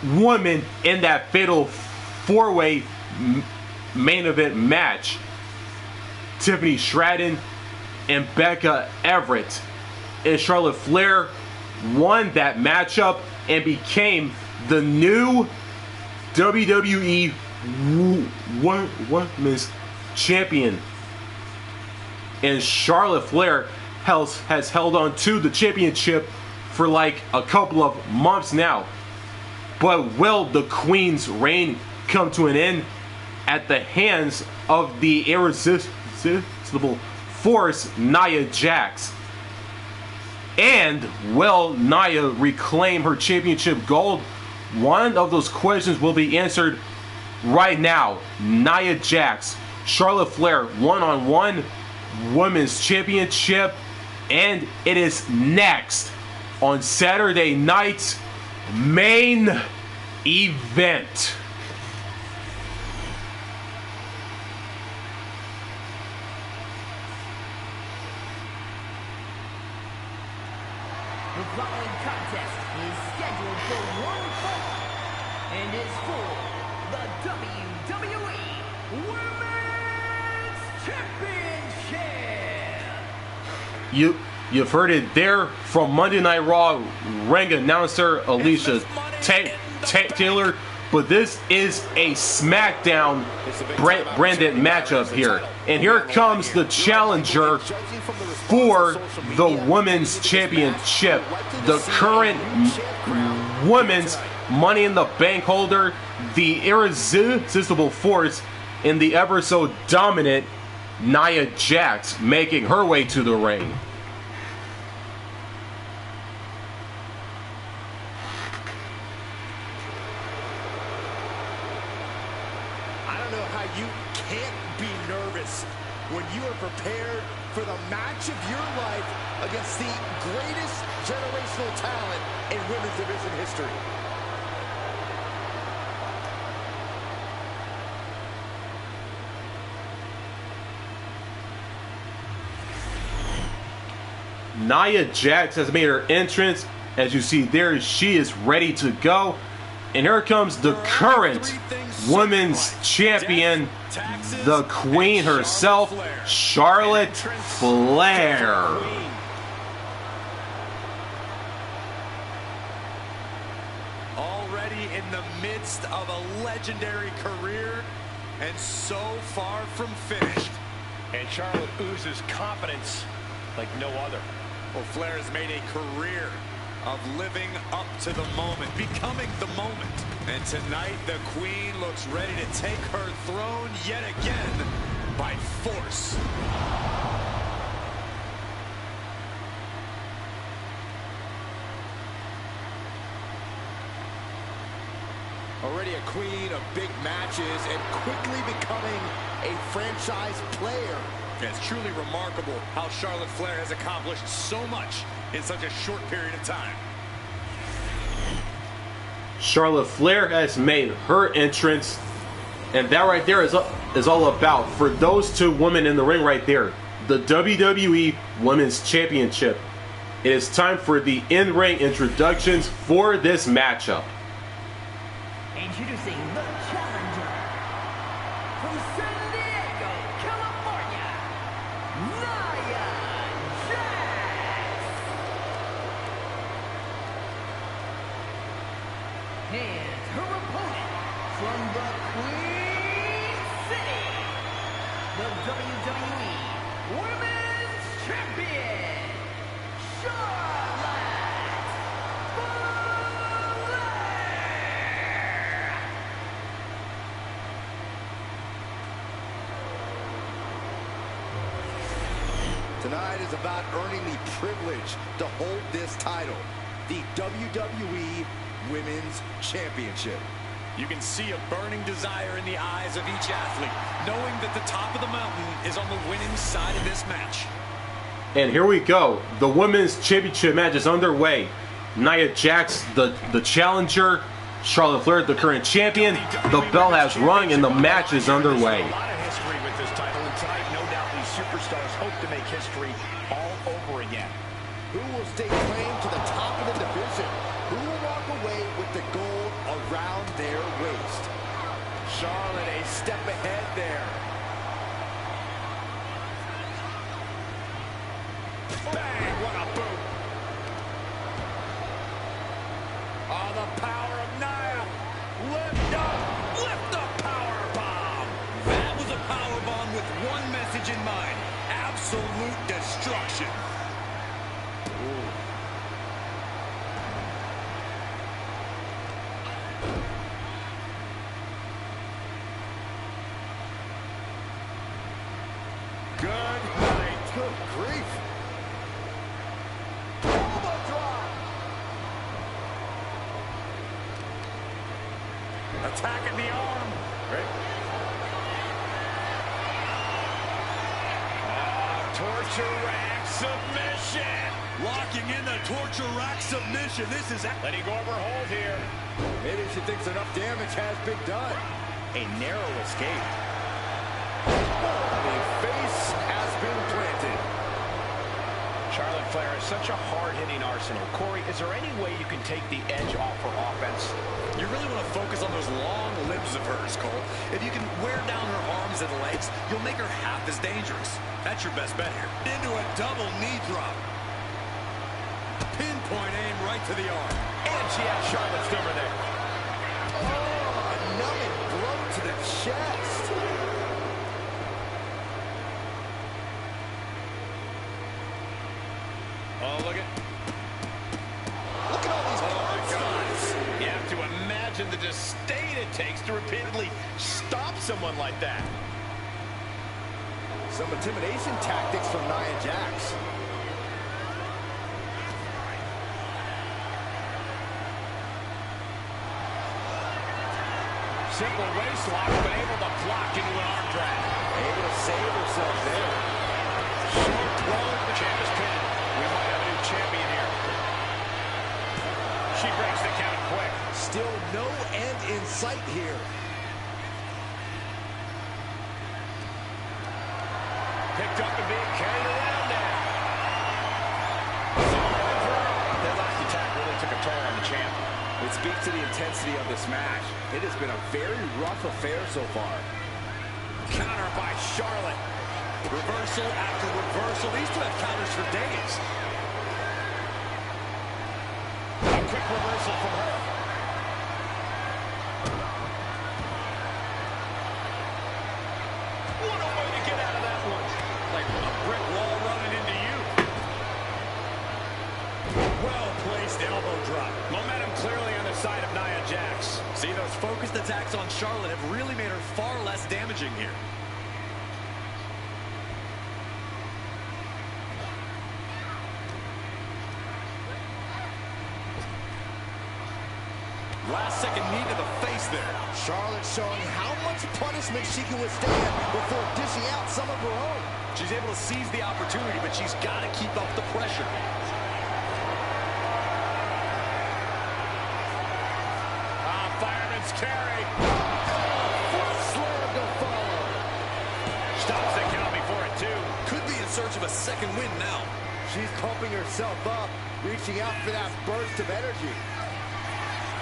Speaker 1: women in that fatal four-way main event match, Tiffany Stratton and Becca Everett. And Charlotte Flair won that matchup and became the new WWE Women's Champion. And Charlotte Flair has held on to the championship for like a couple of months now. But will the Queen's reign come to an end at the hands of the irresistible force, Nia Jax? And will Nia reclaim her championship gold? One of those questions will be answered right now. Nia Jax, Charlotte Flair, one-on-one Women's Championship. And it is next on Saturday night's main event.
Speaker 3: The following contest is scheduled for one fall and is for the WWE Women's Championship.
Speaker 1: You've heard it there from Monday Night Raw ring announcer Alicia Taylor, but this is a SmackDown branded matchup here. And here comes the challenger for the Women's Championship, the current Women's Money in the Bank holder, the irresistible force, in the ever so dominant Nia Jax making her way to the ring.
Speaker 6: I don't know how you can't be nervous when you are prepared for the match of your life against the greatest generational talent in women's division history.
Speaker 1: Nia Jax has made her entrance. As you see there, she is ready to go. And here comes the current women's champion, the queen herself, Charlotte Flair.
Speaker 7: Already in the midst of a legendary career and so far from finished.
Speaker 4: And Charlotte oozes confidence like no other.
Speaker 7: Well, Flair has made a career of living up to the moment, becoming the moment. And tonight, the Queen looks ready to take her throne yet again by force.
Speaker 6: Already a queen of big matches and quickly becoming a franchise player.
Speaker 7: It's truly remarkable how Charlotte Flair has accomplished so much in such a short period of time.
Speaker 1: Charlotte Flair has made her entrance, and that right there is all about, for those two women in the ring right there, the WWE Women's Championship. It is time for the in-ring introductions for this matchup.
Speaker 3: Introducing the challenger from San Diego, California, Nia Jax. And her opponent from the Queen City, the WWE Women's Champion, Charlotte Flair.
Speaker 6: Tonight is about earning the privilege to hold this title, the WWE Women's Championship.
Speaker 7: You can see a burning desire in the eyes of each athlete, knowing that the top of the mountain is on the winning side of this match.
Speaker 1: And here we go. The Women's Championship match is underway. Nia Jax, the challenger. Charlotte Flair, the current champion. The bell has rung and the match is underway.
Speaker 4: A lot of history with this title, and tonight, no doubt, these superstars hope to make history all over again.
Speaker 6: Who will stay claim to the top of the division? Who will walk away with the gold around their waist? Charlotte a step ahead there.
Speaker 4: Bang, what a boot.
Speaker 6: Oh, the power of Nia.
Speaker 7: Lift the power bomb. That was a power bomb with one message in mind: absolute destruction.
Speaker 6: Good night. Good grief. Elbow drop.
Speaker 4: Attacking the arm. Torture rack submission.
Speaker 7: Locking in the torture rack submission. This is
Speaker 4: Letting go of her hold here.
Speaker 6: Maybe she thinks enough damage has been done.
Speaker 4: A narrow escape.
Speaker 6: The face has been planted.
Speaker 4: Charlotte Flair has such a hard-hitting arsenal. Corey, is there any way you can take the edge off her offense?
Speaker 7: You really want to focus on those long limbs of hers, Cole. If you can wear down her arms and legs, you'll make her half as dangerous. That's your best bet here. Into a double knee drop. Pinpoint aim right to the arm.
Speaker 4: And she has Charlotte's number there.
Speaker 6: Oh, a numbing blow to the chest.
Speaker 4: Oh, look at
Speaker 6: all these
Speaker 4: You have to imagine the
Speaker 2: disdain it takes to repeatedly stop someone like that.
Speaker 6: Some intimidation tactics from Nia Jax.
Speaker 2: Simple waist lock, but able to block into an arm drag.
Speaker 6: Able to save herself there.
Speaker 2: Short 12, the champ is pinned. We might have a new champion here. She breaks the count quick.
Speaker 6: Still no end in sight here.
Speaker 2: Picked up and being carried around now. That last attack really took a toll on the champ.
Speaker 6: It speaks to the intensity of this match. It has been a very rough affair so far.
Speaker 2: Counter by Charlotte. Reversal after reversal. These two have counters for days. A quick reversal from her. What a way to get out of that one. Like a brick wall running into you. Well-placed elbow drop. Momentum clearly on the side of Nia Jax.
Speaker 7: See, those focused attacks on Charlotte have really made her far less damaging here. Last second knee to the face there.
Speaker 6: Charlotte showing how much punishment she can withstand before dishing out some of her own.
Speaker 7: She's able to seize the opportunity, but she's got to keep up the pressure.
Speaker 2: Fireman's carry.
Speaker 6: Foot slam to follow.
Speaker 2: Stops the count before it, too.
Speaker 7: Could be in search of a second win now.
Speaker 6: She's pumping herself up, reaching out for that burst of energy.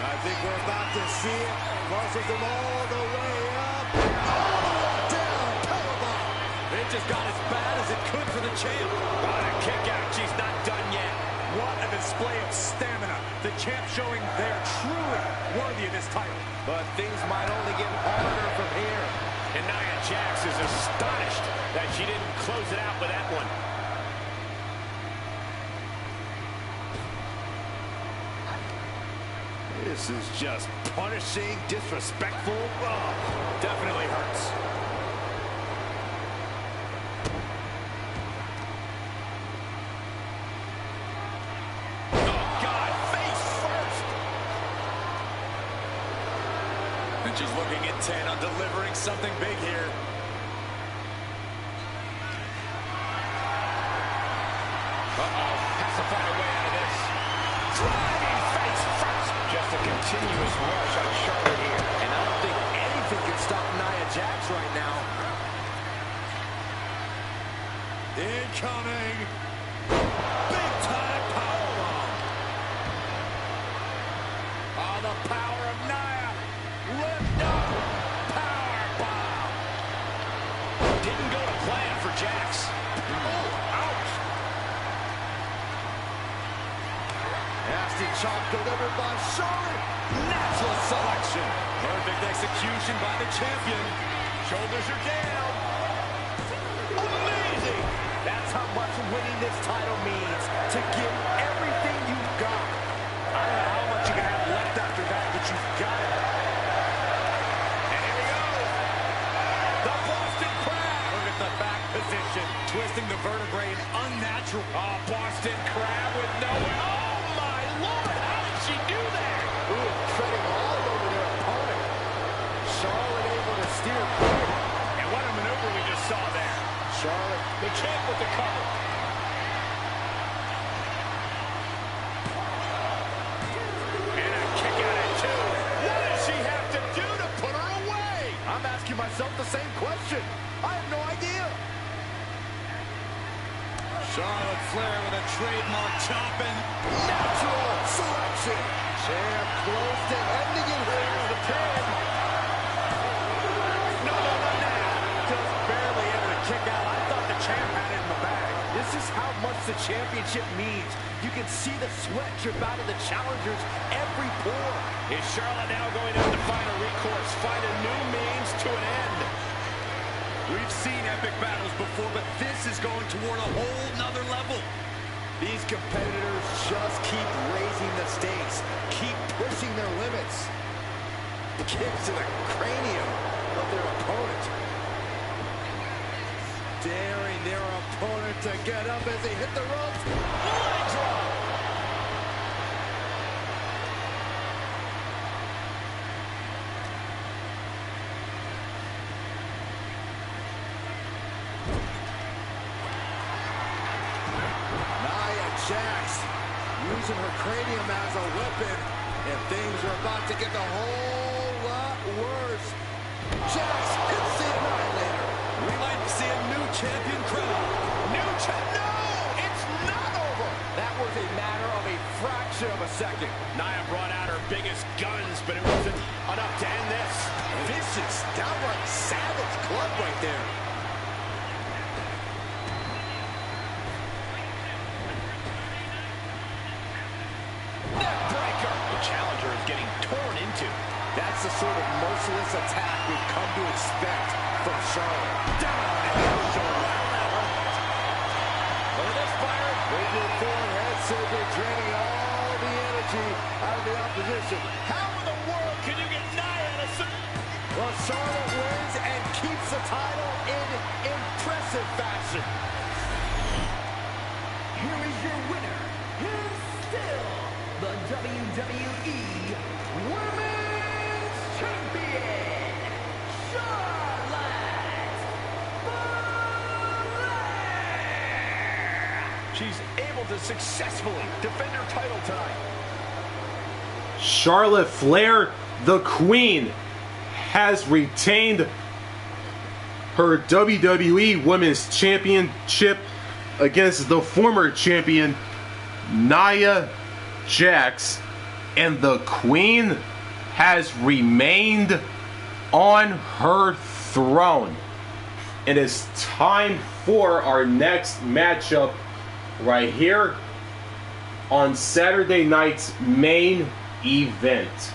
Speaker 6: I think we're about to see it. Muscles them all the way up. Oh, down, powerbomb.
Speaker 7: It just got as bad as it could for the champ.
Speaker 2: What a kick out. She's not done yet.
Speaker 7: What a display of stamina. The champ showing they're truly worthy of this title.
Speaker 6: But things might only get harder from here.
Speaker 2: And Nia Jax is astonished that she didn't close it out with that one.
Speaker 6: This is just punishing, disrespectful. Oh,
Speaker 2: Definitely hurts. Oh, God, face first.
Speaker 7: And she's looking intent on delivering something big here.
Speaker 2: Uh-oh, has to find a way out of this. Driving face first. Just a continuous rush on Charlotte here.
Speaker 6: and I don't think anything can stop Nia Jax right now.
Speaker 7: Incoming. Big time powerbomb.
Speaker 2: Oh, the power of Nia. Lift up. Powerbomb. Didn't go to plan for Jax. Oh, ouch.
Speaker 6: Nasty chop delivered by Charlotte.
Speaker 7: Natural selection. Perfect execution by the champion.
Speaker 2: Shoulders are down. Amazing.
Speaker 6: That's how much winning this title means. To give everything you've got. I don't know how much you can have left after that, but you've got it.
Speaker 2: And here we go. The Boston Crab.
Speaker 7: Look at the back position. Twisting the vertebrae in unnatural.
Speaker 2: Oh, Boston Crab with no... Oh, my Lord. How did she do that?
Speaker 6: Ooh, treading all over their opponent. Charlotte able to steer clear.
Speaker 2: And what a maneuver we just saw there.
Speaker 6: Charlotte.
Speaker 2: The champ with the cover. And a kick out at two. What does she have to do to put her away?
Speaker 6: I'm asking myself the same question. I have no idea.
Speaker 7: Charlotte Flair with a trademark chopping.
Speaker 6: Natural selection. Champ close to ending it here. The pin.
Speaker 2: No, now.
Speaker 6: Just barely able to kick out. I thought the champ had it in the bag. This is how much the championship means. You can see the sweat drip out of the challengers every pore.
Speaker 2: Is Charlotte now going to have to find a recourse, find a new means to an end?
Speaker 7: We've seen epic battles before, but this is going toward a whole nother level.
Speaker 6: These competitors just keep raising the stakes, keep pushing their limits. Kicks to the cranium of their opponent. Daring their opponent to get up as they hit the ropes. Leg drop. Nia Jax using her cranium as a weapon, and things are about to get a whole lot worse. Jax hits the Annihilator.
Speaker 2: We might see a new champion crowned. No, it's not over.
Speaker 6: That was a matter of a fraction of a second.
Speaker 2: Nia brought out her biggest guns, but it wasn't enough to end this.
Speaker 6: Vicious, downright savage club right there.
Speaker 2: Neckbreaker. The challenger is getting torn into.
Speaker 6: That's the sort of merciless attack we've come to expect from Charlotte. Down and shoulder. Look at this fire. Bridget forehead scissor, draining all the energy out of the opposition.
Speaker 2: How in the world can you get Nia out of some...
Speaker 6: Well, Charlotte wins and keeps the title in impressive fashion.
Speaker 3: Here is your winner, and still the WWE Women's Champion, Charlotte Flair.
Speaker 2: She's able to successfully defend her title tonight.
Speaker 1: Charlotte Flair, the Queen, has retained her WWE Women's Championship against the former champion Nia Jax, and the Queen has remained on her throne. It is time for our next matchup right here on Saturday night's main event.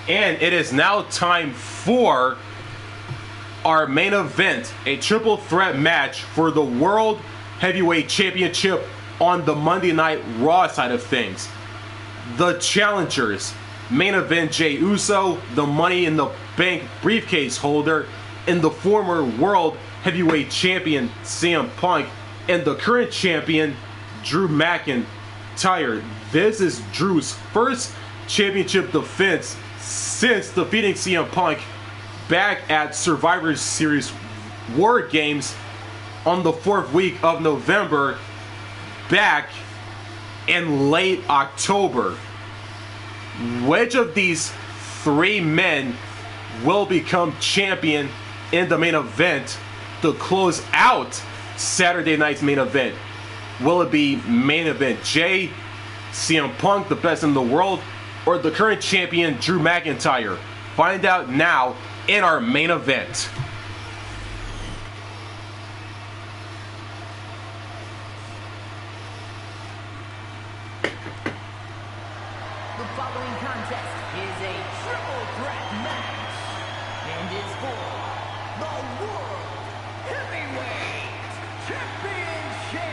Speaker 1: And it is now time for our main event, a triple threat match for the World Heavyweight Championship on the Monday Night Raw side of things. The challengers, main event Jey Uso, the Money in the Bank briefcase holder, and the former World Heavyweight Champion CM Punk, and the current champion Drew McIntyre. This is Drew's first championship defense since defeating CM Punk back at Survivor Series War Games on the 4th week of November back in late October. Which of these three men will become champion in the main event to close out Saturday night's main event? Will it be main event Jey, CM Punk, the best in the world, or the current champion Drew McIntyre? Find out now in our main event.
Speaker 3: The following contest is a triple threat match and is for the World Heavyweight Championship.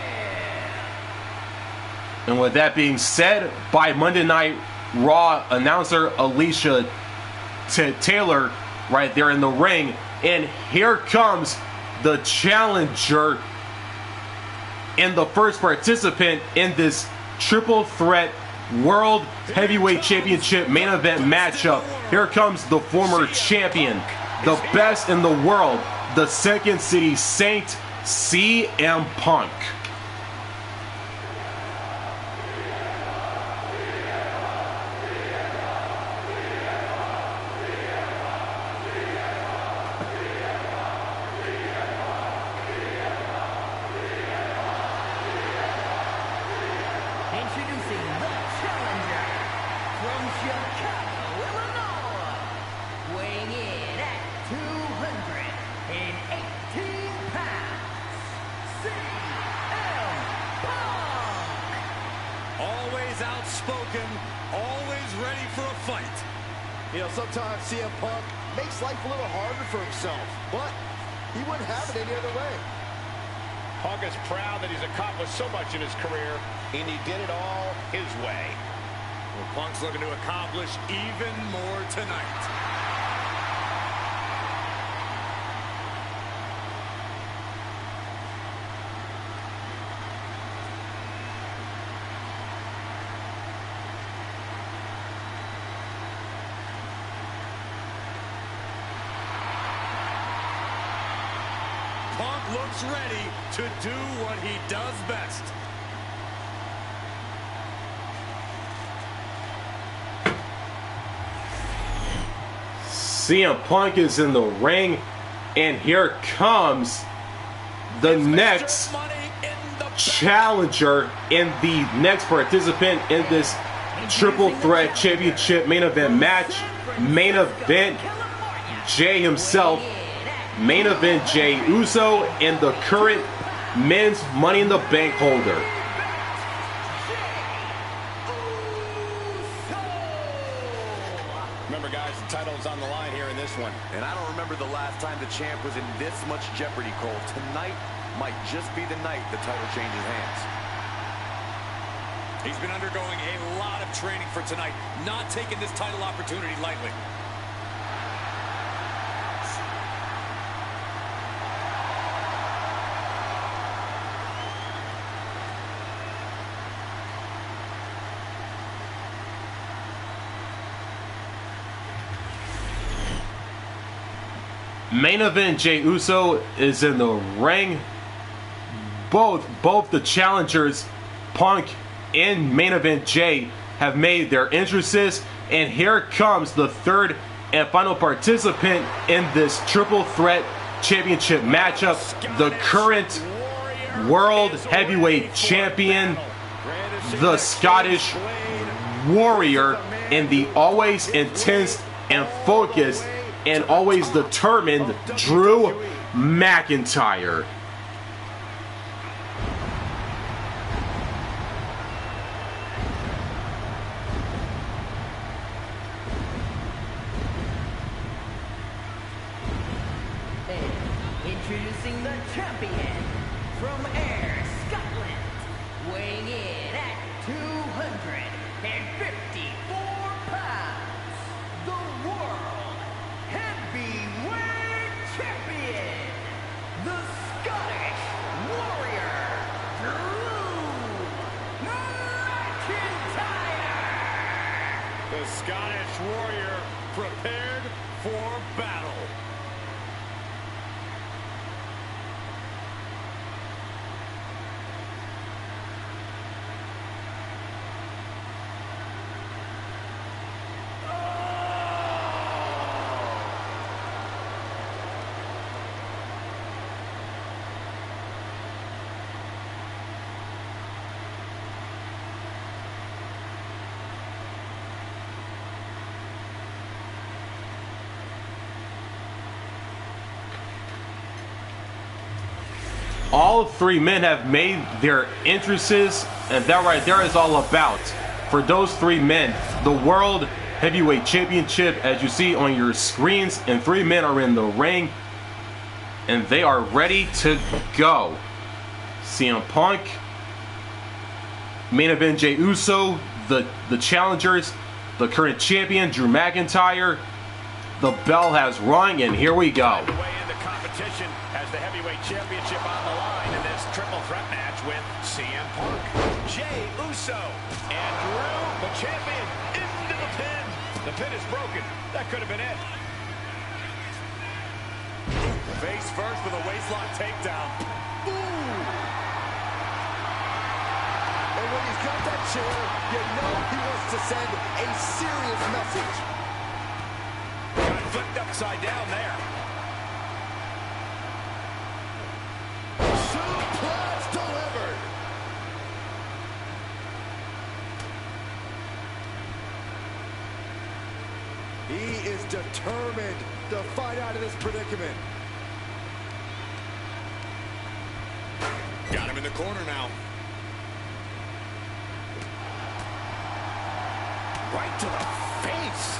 Speaker 1: And with that being said, by Monday Night Raw announcer Alicia Taylor right there in the ring, and here comes the challenger and the first participant in this triple threat World Heavyweight Championship main event matchup. Here comes the former champion, the best in the world, the Second City Saint, CM Punk.
Speaker 3: Introducing the challenger from Chicago, Illinois, weighing in at 218 pounds, CM Punk.
Speaker 7: Always outspoken, always ready for a fight.
Speaker 6: You know, sometimes CM Punk makes life a little harder for himself, but he wouldn't have it any other way.
Speaker 2: Punk is proud that he's accomplished so much in his career, and he did it all his way.
Speaker 7: Well, Punk's looking to accomplish even more tonight. Punk looks ready to do what he does best.
Speaker 1: CM Punk is in the ring, and here comes the next challenger and the next participant in this triple threat championship main event match. Main event, Jay himself. Main event, Jey Uso, and the current men's Money in the Bank holder.
Speaker 2: Remember, guys, the title's on the line here in this one.
Speaker 6: And I don't remember the last time the champ was in this much jeopardy, Cole. Tonight might just be the night the title changes hands.
Speaker 7: He's been undergoing a lot of training for tonight, not taking this title opportunity lightly.
Speaker 1: Main event, Jey Uso is in the ring. Both the challengers, Punk and main event Jay, have made their entrances, and here comes the third and final participant in this triple threat championship matchup, the current world heavyweight champion, the Scottish Warrior, and the always intense and focused and always determined Drew McIntyre.
Speaker 3: Introducing the champion from Ayr, Scotland, weighing in at 254 pounds, the World Heavyweight Champion, the Scottish Warrior, Drew McIntyre.
Speaker 7: The Scottish Warrior prepared for battle.
Speaker 1: All three men have made their entrances, and that right there is all about, for those three men, the World Heavyweight Championship, as you see on your screens, and three men are in the ring, and they are ready to go. CM Punk, main event Jey Uso, the challengers, the current champion Drew McIntyre. The bell has rung, and here we go.
Speaker 2: Competition has the heavyweight championship on the line in this triple threat match with CM Punk, Jey Uso, and Drew, the champion, into the pin. The pin is broken. That could have been it.
Speaker 7: Face first with a waistlock takedown.
Speaker 6: Ooh! And when he's got that chair, you know he wants to send a serious message.
Speaker 2: Got flipped upside down there.
Speaker 6: He is determined to fight out of this predicament.
Speaker 7: Got him in the corner now.
Speaker 2: Right to the face.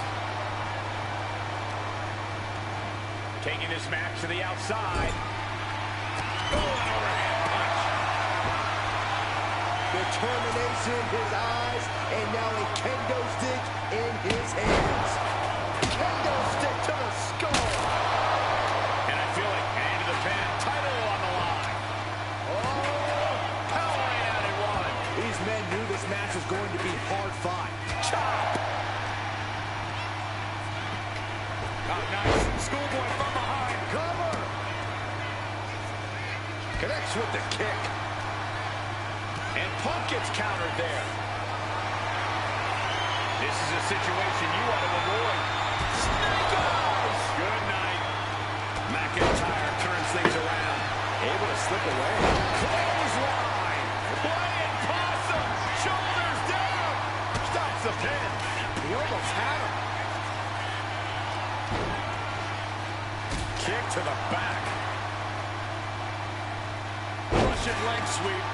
Speaker 2: Taking this match to the outside. Oh, an overhand punch.
Speaker 6: The determination in his eyes, and now a kendo stick in his hands. Kendo stick to the skull.
Speaker 4: And I feel like hand to the pin, title on the line. Oh, powering out at one.
Speaker 6: These men knew this match was going to be hard fought.
Speaker 4: Chop. Oh, nice. Schoolboy from behind.
Speaker 6: Cover. Connects with the kick.
Speaker 4: And Punk gets countered there. This is a situation you want to avoid. Snake eyes. Good night. McIntyre turns things around.
Speaker 6: Able to slip away.
Speaker 4: Clothesline. Flying possum. Shoulders down. Stops the pin.
Speaker 6: He almost had him.
Speaker 4: Kick to the back. Russian leg sweep.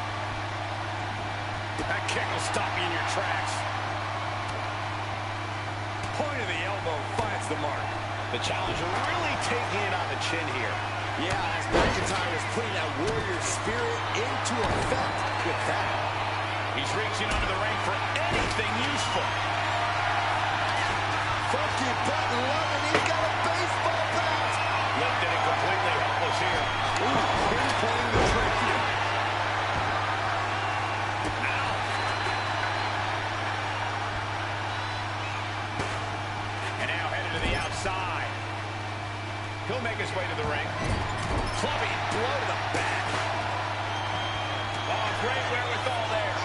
Speaker 4: That kick will stop you in your tracks. Point of the elbow finds the mark. The challenger really taking it on the chin here.
Speaker 6: Yeah, as McIntyre is putting that warrior spirit into effect with that.
Speaker 4: He's reaching under the ring for anything useful.
Speaker 6: Funky butt loving. He's got a baseball bat.
Speaker 4: Lifted and completely helpless here.
Speaker 6: Ooh, pinpointing the trachea.
Speaker 4: And now headed to the outside. He'll make his way to the ring. Clubbing blow to the back. Oh, great wherewithal there.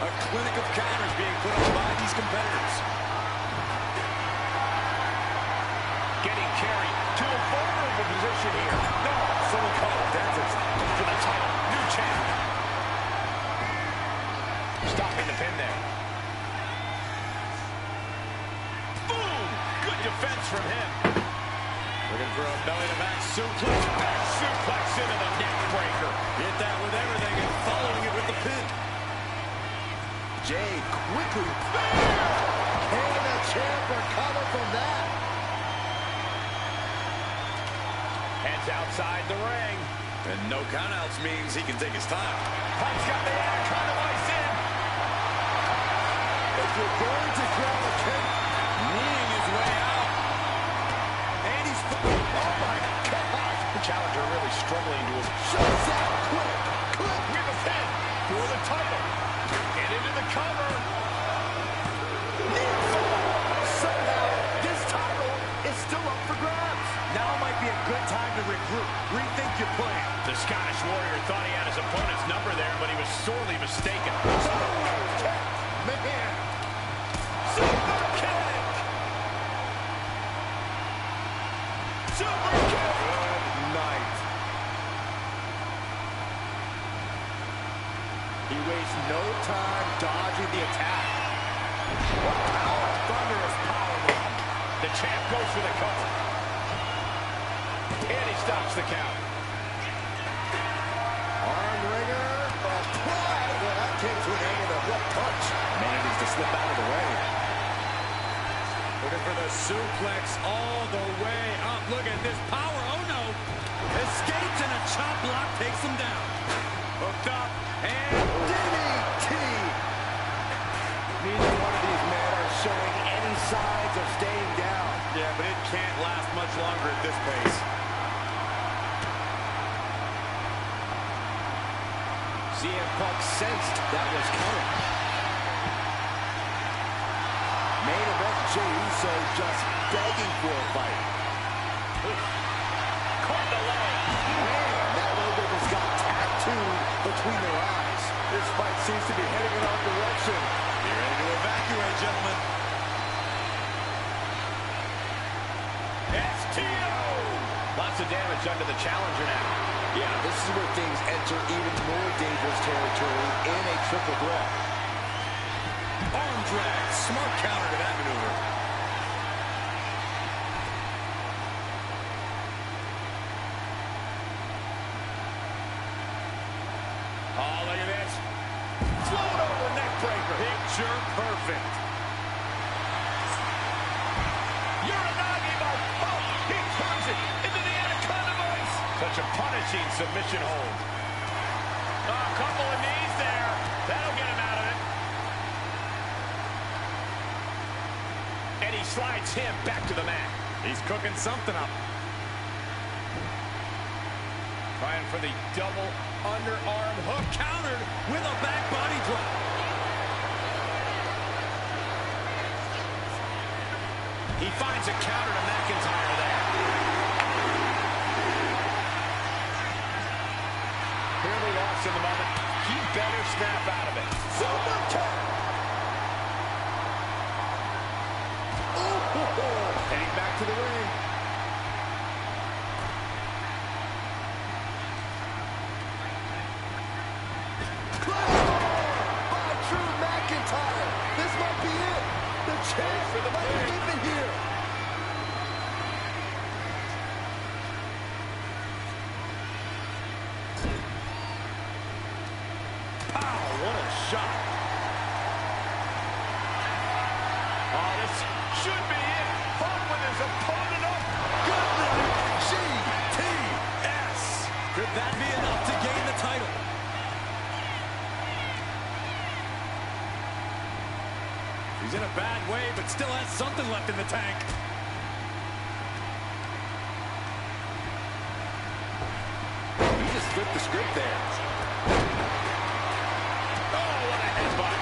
Speaker 6: A clinic of counters being put on by these competitors.
Speaker 4: Getting carried to a vulnerable position here. No, someone call a dentist for the title. New champ. Stopping the pin there. Boom! Good defense from him. Looking for a belly-to-back suplex. Back suplex into the neck breaker.
Speaker 6: Hit that with everything and following it with the pin. Jade quickly. Can the champ recover from that?
Speaker 4: Heads outside the ring.
Speaker 7: And no countouts means he can take his time.
Speaker 4: Punk's got the Anaconda Vice in.
Speaker 6: If you're going to grab a kick, kneeing his way out. And he's... Oh my gosh!
Speaker 4: The challenger really struggling to
Speaker 6: Shuts out quick. Quick.
Speaker 4: with a pin for the title. Get into the cover.
Speaker 6: Somehow, this title is still up for grabs. Now might be a good time to regroup. Rethink your plan.
Speaker 4: The Scottish Warrior thought he had his opponent's number there, but he was sorely mistaken.
Speaker 6: Man.
Speaker 4: Super kick! Super kick!
Speaker 6: Good night. He wastes no time dodging the attack. Wow, thunderous powerbomb.
Speaker 4: The champ goes for the cover. And he stops the count.
Speaker 6: Arm wringer. Applied. Well, that came to an end with a hoof punch. Manages to slip out of the way.
Speaker 7: Looking for the suplex all the way up. Look at this power. Oh, no. Escapes and a chop block takes him down.
Speaker 4: Hooked up.
Speaker 6: And DDT. Neither one of these men are showing any signs of staying down.
Speaker 7: Yeah, but it can't last much longer at this pace.
Speaker 6: CM Punk sensed that was coming. Main event, Jey Uso just begging for a fight.
Speaker 4: Caught the leg.
Speaker 6: Man, that logo just got tattooed between their eyes. This fight seems to be heading in our direction.
Speaker 7: Be ready to evacuate, gentlemen.
Speaker 4: STO! Lots of damage under the challenger now.
Speaker 6: Yeah, this is where things enter even more dangerous territory in a triple threat.
Speaker 7: Arm drag. Smart counter to that maneuver.
Speaker 4: Oh, look at this. Float over neck breaker. Picture perfect. Uranagi by Punk. He turns it into the Anaconda Vice. Such a punishing submission hold. A couple of knees there. That'll get him out of it. And he slides him back to the mat.
Speaker 7: He's cooking something up.
Speaker 4: Trying for the double underarm hook, countered with a back body drop. He finds a counter to McIntyre there. Clearly lost in the moment. He better snap out of it. Super kick. Heading back to the ring.
Speaker 6: By Drew McIntyre. This might be it. The chance for the might leave it here.
Speaker 4: Pow, what a shot. Oh, this should be it. Punk with his opponent up.
Speaker 6: Good night, GTS.
Speaker 4: Could that be enough to gain the title?
Speaker 7: He's in a bad way, but still has something left in the tank.
Speaker 6: He just flipped the script there.
Speaker 4: Oh, what a headbutt.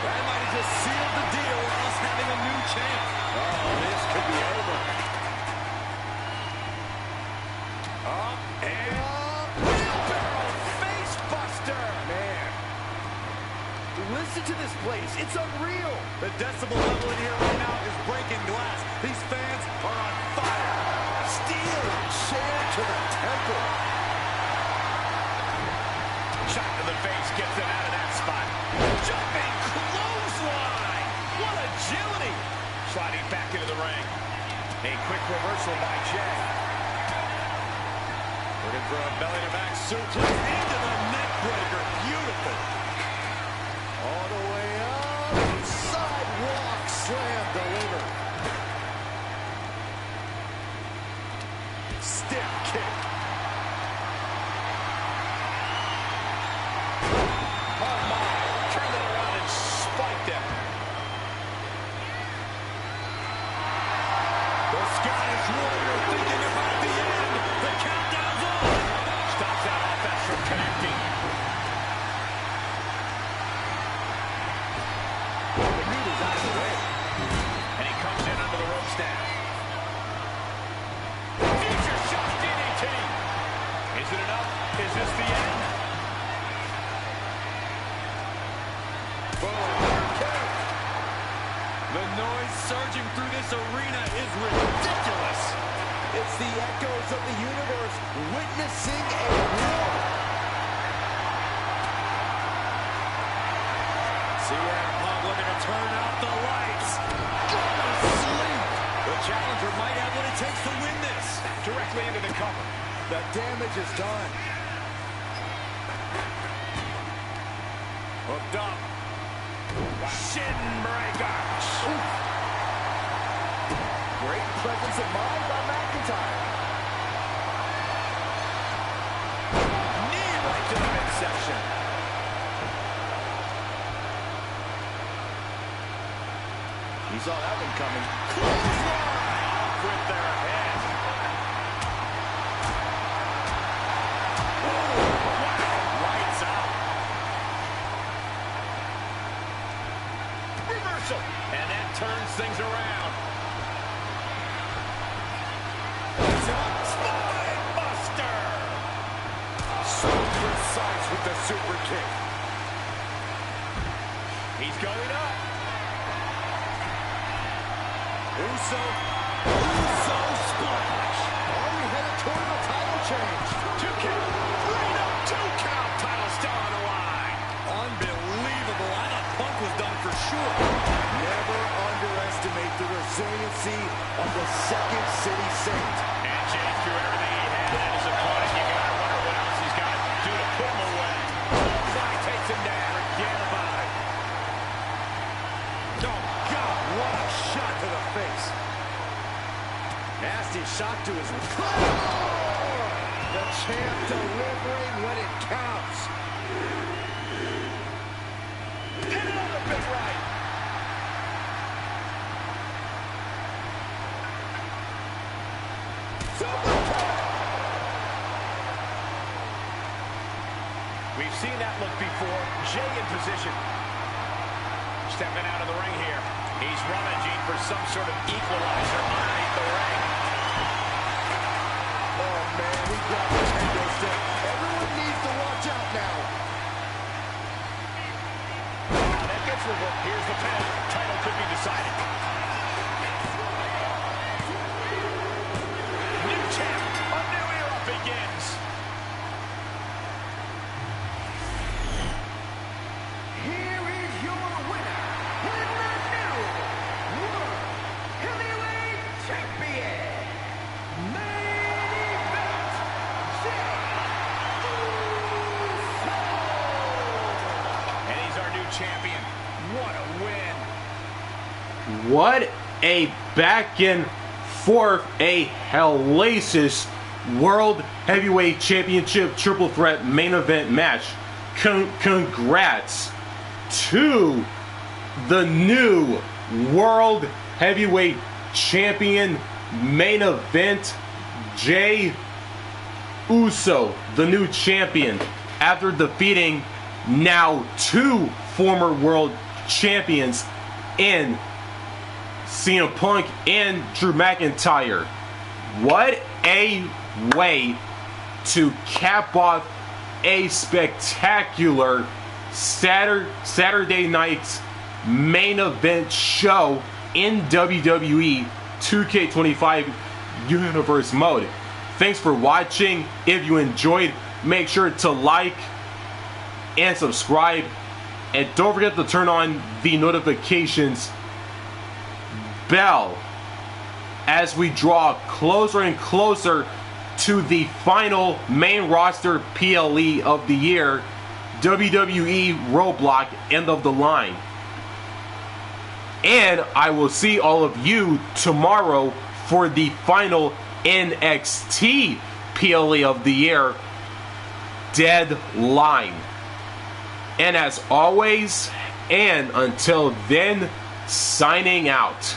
Speaker 7: That might have just sealed the deal with us having a new champ.
Speaker 6: Oh, this could be over.
Speaker 4: Up and wheelbarrow face buster.
Speaker 6: Man. Listen to this place. It's unreal.
Speaker 7: The decibel level in here right now is breaking glass. These fans are on fire.
Speaker 6: Steel chair to the temple.
Speaker 4: Shot to the face gets him out of that spot. Jumping clothesline. What agility. Sliding back into the ring. A quick reversal by Jay.
Speaker 7: Looking for a belly-to-back suplex into the neck breaker. Beautiful.
Speaker 6: All the way up. Sidewalk slam delivered. Stiff kick.
Speaker 4: Oh my. Turn that around and spike them.
Speaker 7: The Scottish Warrior thinking about the end. The countdown's on.
Speaker 4: Stops that offense from connecting.
Speaker 6: The meat is out of the way.
Speaker 4: And he comes in under the rope stand. Future shot DDT. Is it enough? Is this the end?
Speaker 7: The noise surging through this arena is ridiculous.
Speaker 6: It's the echoes of the universe witnessing a war.
Speaker 7: CM Punk looking to turn out the lights.
Speaker 6: Go to sleep.
Speaker 7: The challenger might have what it takes to win this.
Speaker 4: Directly into the cover.
Speaker 6: The damage is done.
Speaker 7: Hooked up.
Speaker 4: Shin breaker.
Speaker 6: Great presence of mind by McIntyre.
Speaker 4: Knee right to the midsection.
Speaker 6: He saw that one coming.
Speaker 4: Clothesline off with their head. Wow, lights out. Reversal. And that turns things around. Spine buster.
Speaker 6: So precise with the super kick.
Speaker 4: He's going up.
Speaker 7: Uso splash.
Speaker 6: Are we headed toward the title change?
Speaker 4: 2 count. Freedom. 2 count. Title still on the line.
Speaker 7: Unbelievable. I thought Punk was done for sure.
Speaker 6: Never underestimate the resiliency of the Second City Saint.
Speaker 4: And Jade threw everything he had at his opponent. You gotta wonder what else he's got to do to put him away. Bullseye takes him down. Forget about
Speaker 6: face. Nasty shot to his... The champ delivering when it counts. And another big right.
Speaker 2: We've seen that look before. Jay in position. Stepping out of the ring here. He's rummaging for some sort of equalizer underneath the ring.
Speaker 6: Oh, man, we got this kendo stick. Everyone needs to watch out now.
Speaker 2: That gets revoked. Here's the pin. Title could be decided. New champ. A new era begins.
Speaker 3: Here is your winner, and the new World Heavyweight Champion, main event, Jey Uso.
Speaker 2: And he's our new champion. What a win.
Speaker 1: What a back and forth, a hellacious World Heavyweight Championship Triple Threat main event match. Congrats to the new World Heavyweight Champion main event, Jey Uso, the new champion, after defeating now two former world champions in CM Punk and Drew McIntyre. What a way to cap off a spectacular Saturday night's main event show in WWE 2K25 Universe mode. Thanks for watching. If you enjoyed, make sure to like and subscribe, and don't forget to turn on the notifications bell as we draw closer and closer to the final main roster PLE of the year, WWE Roadblock End of the Line. And I will see all of you tomorrow for the final NXT PLE of the year, Deadline. And as always, and until then, signing out.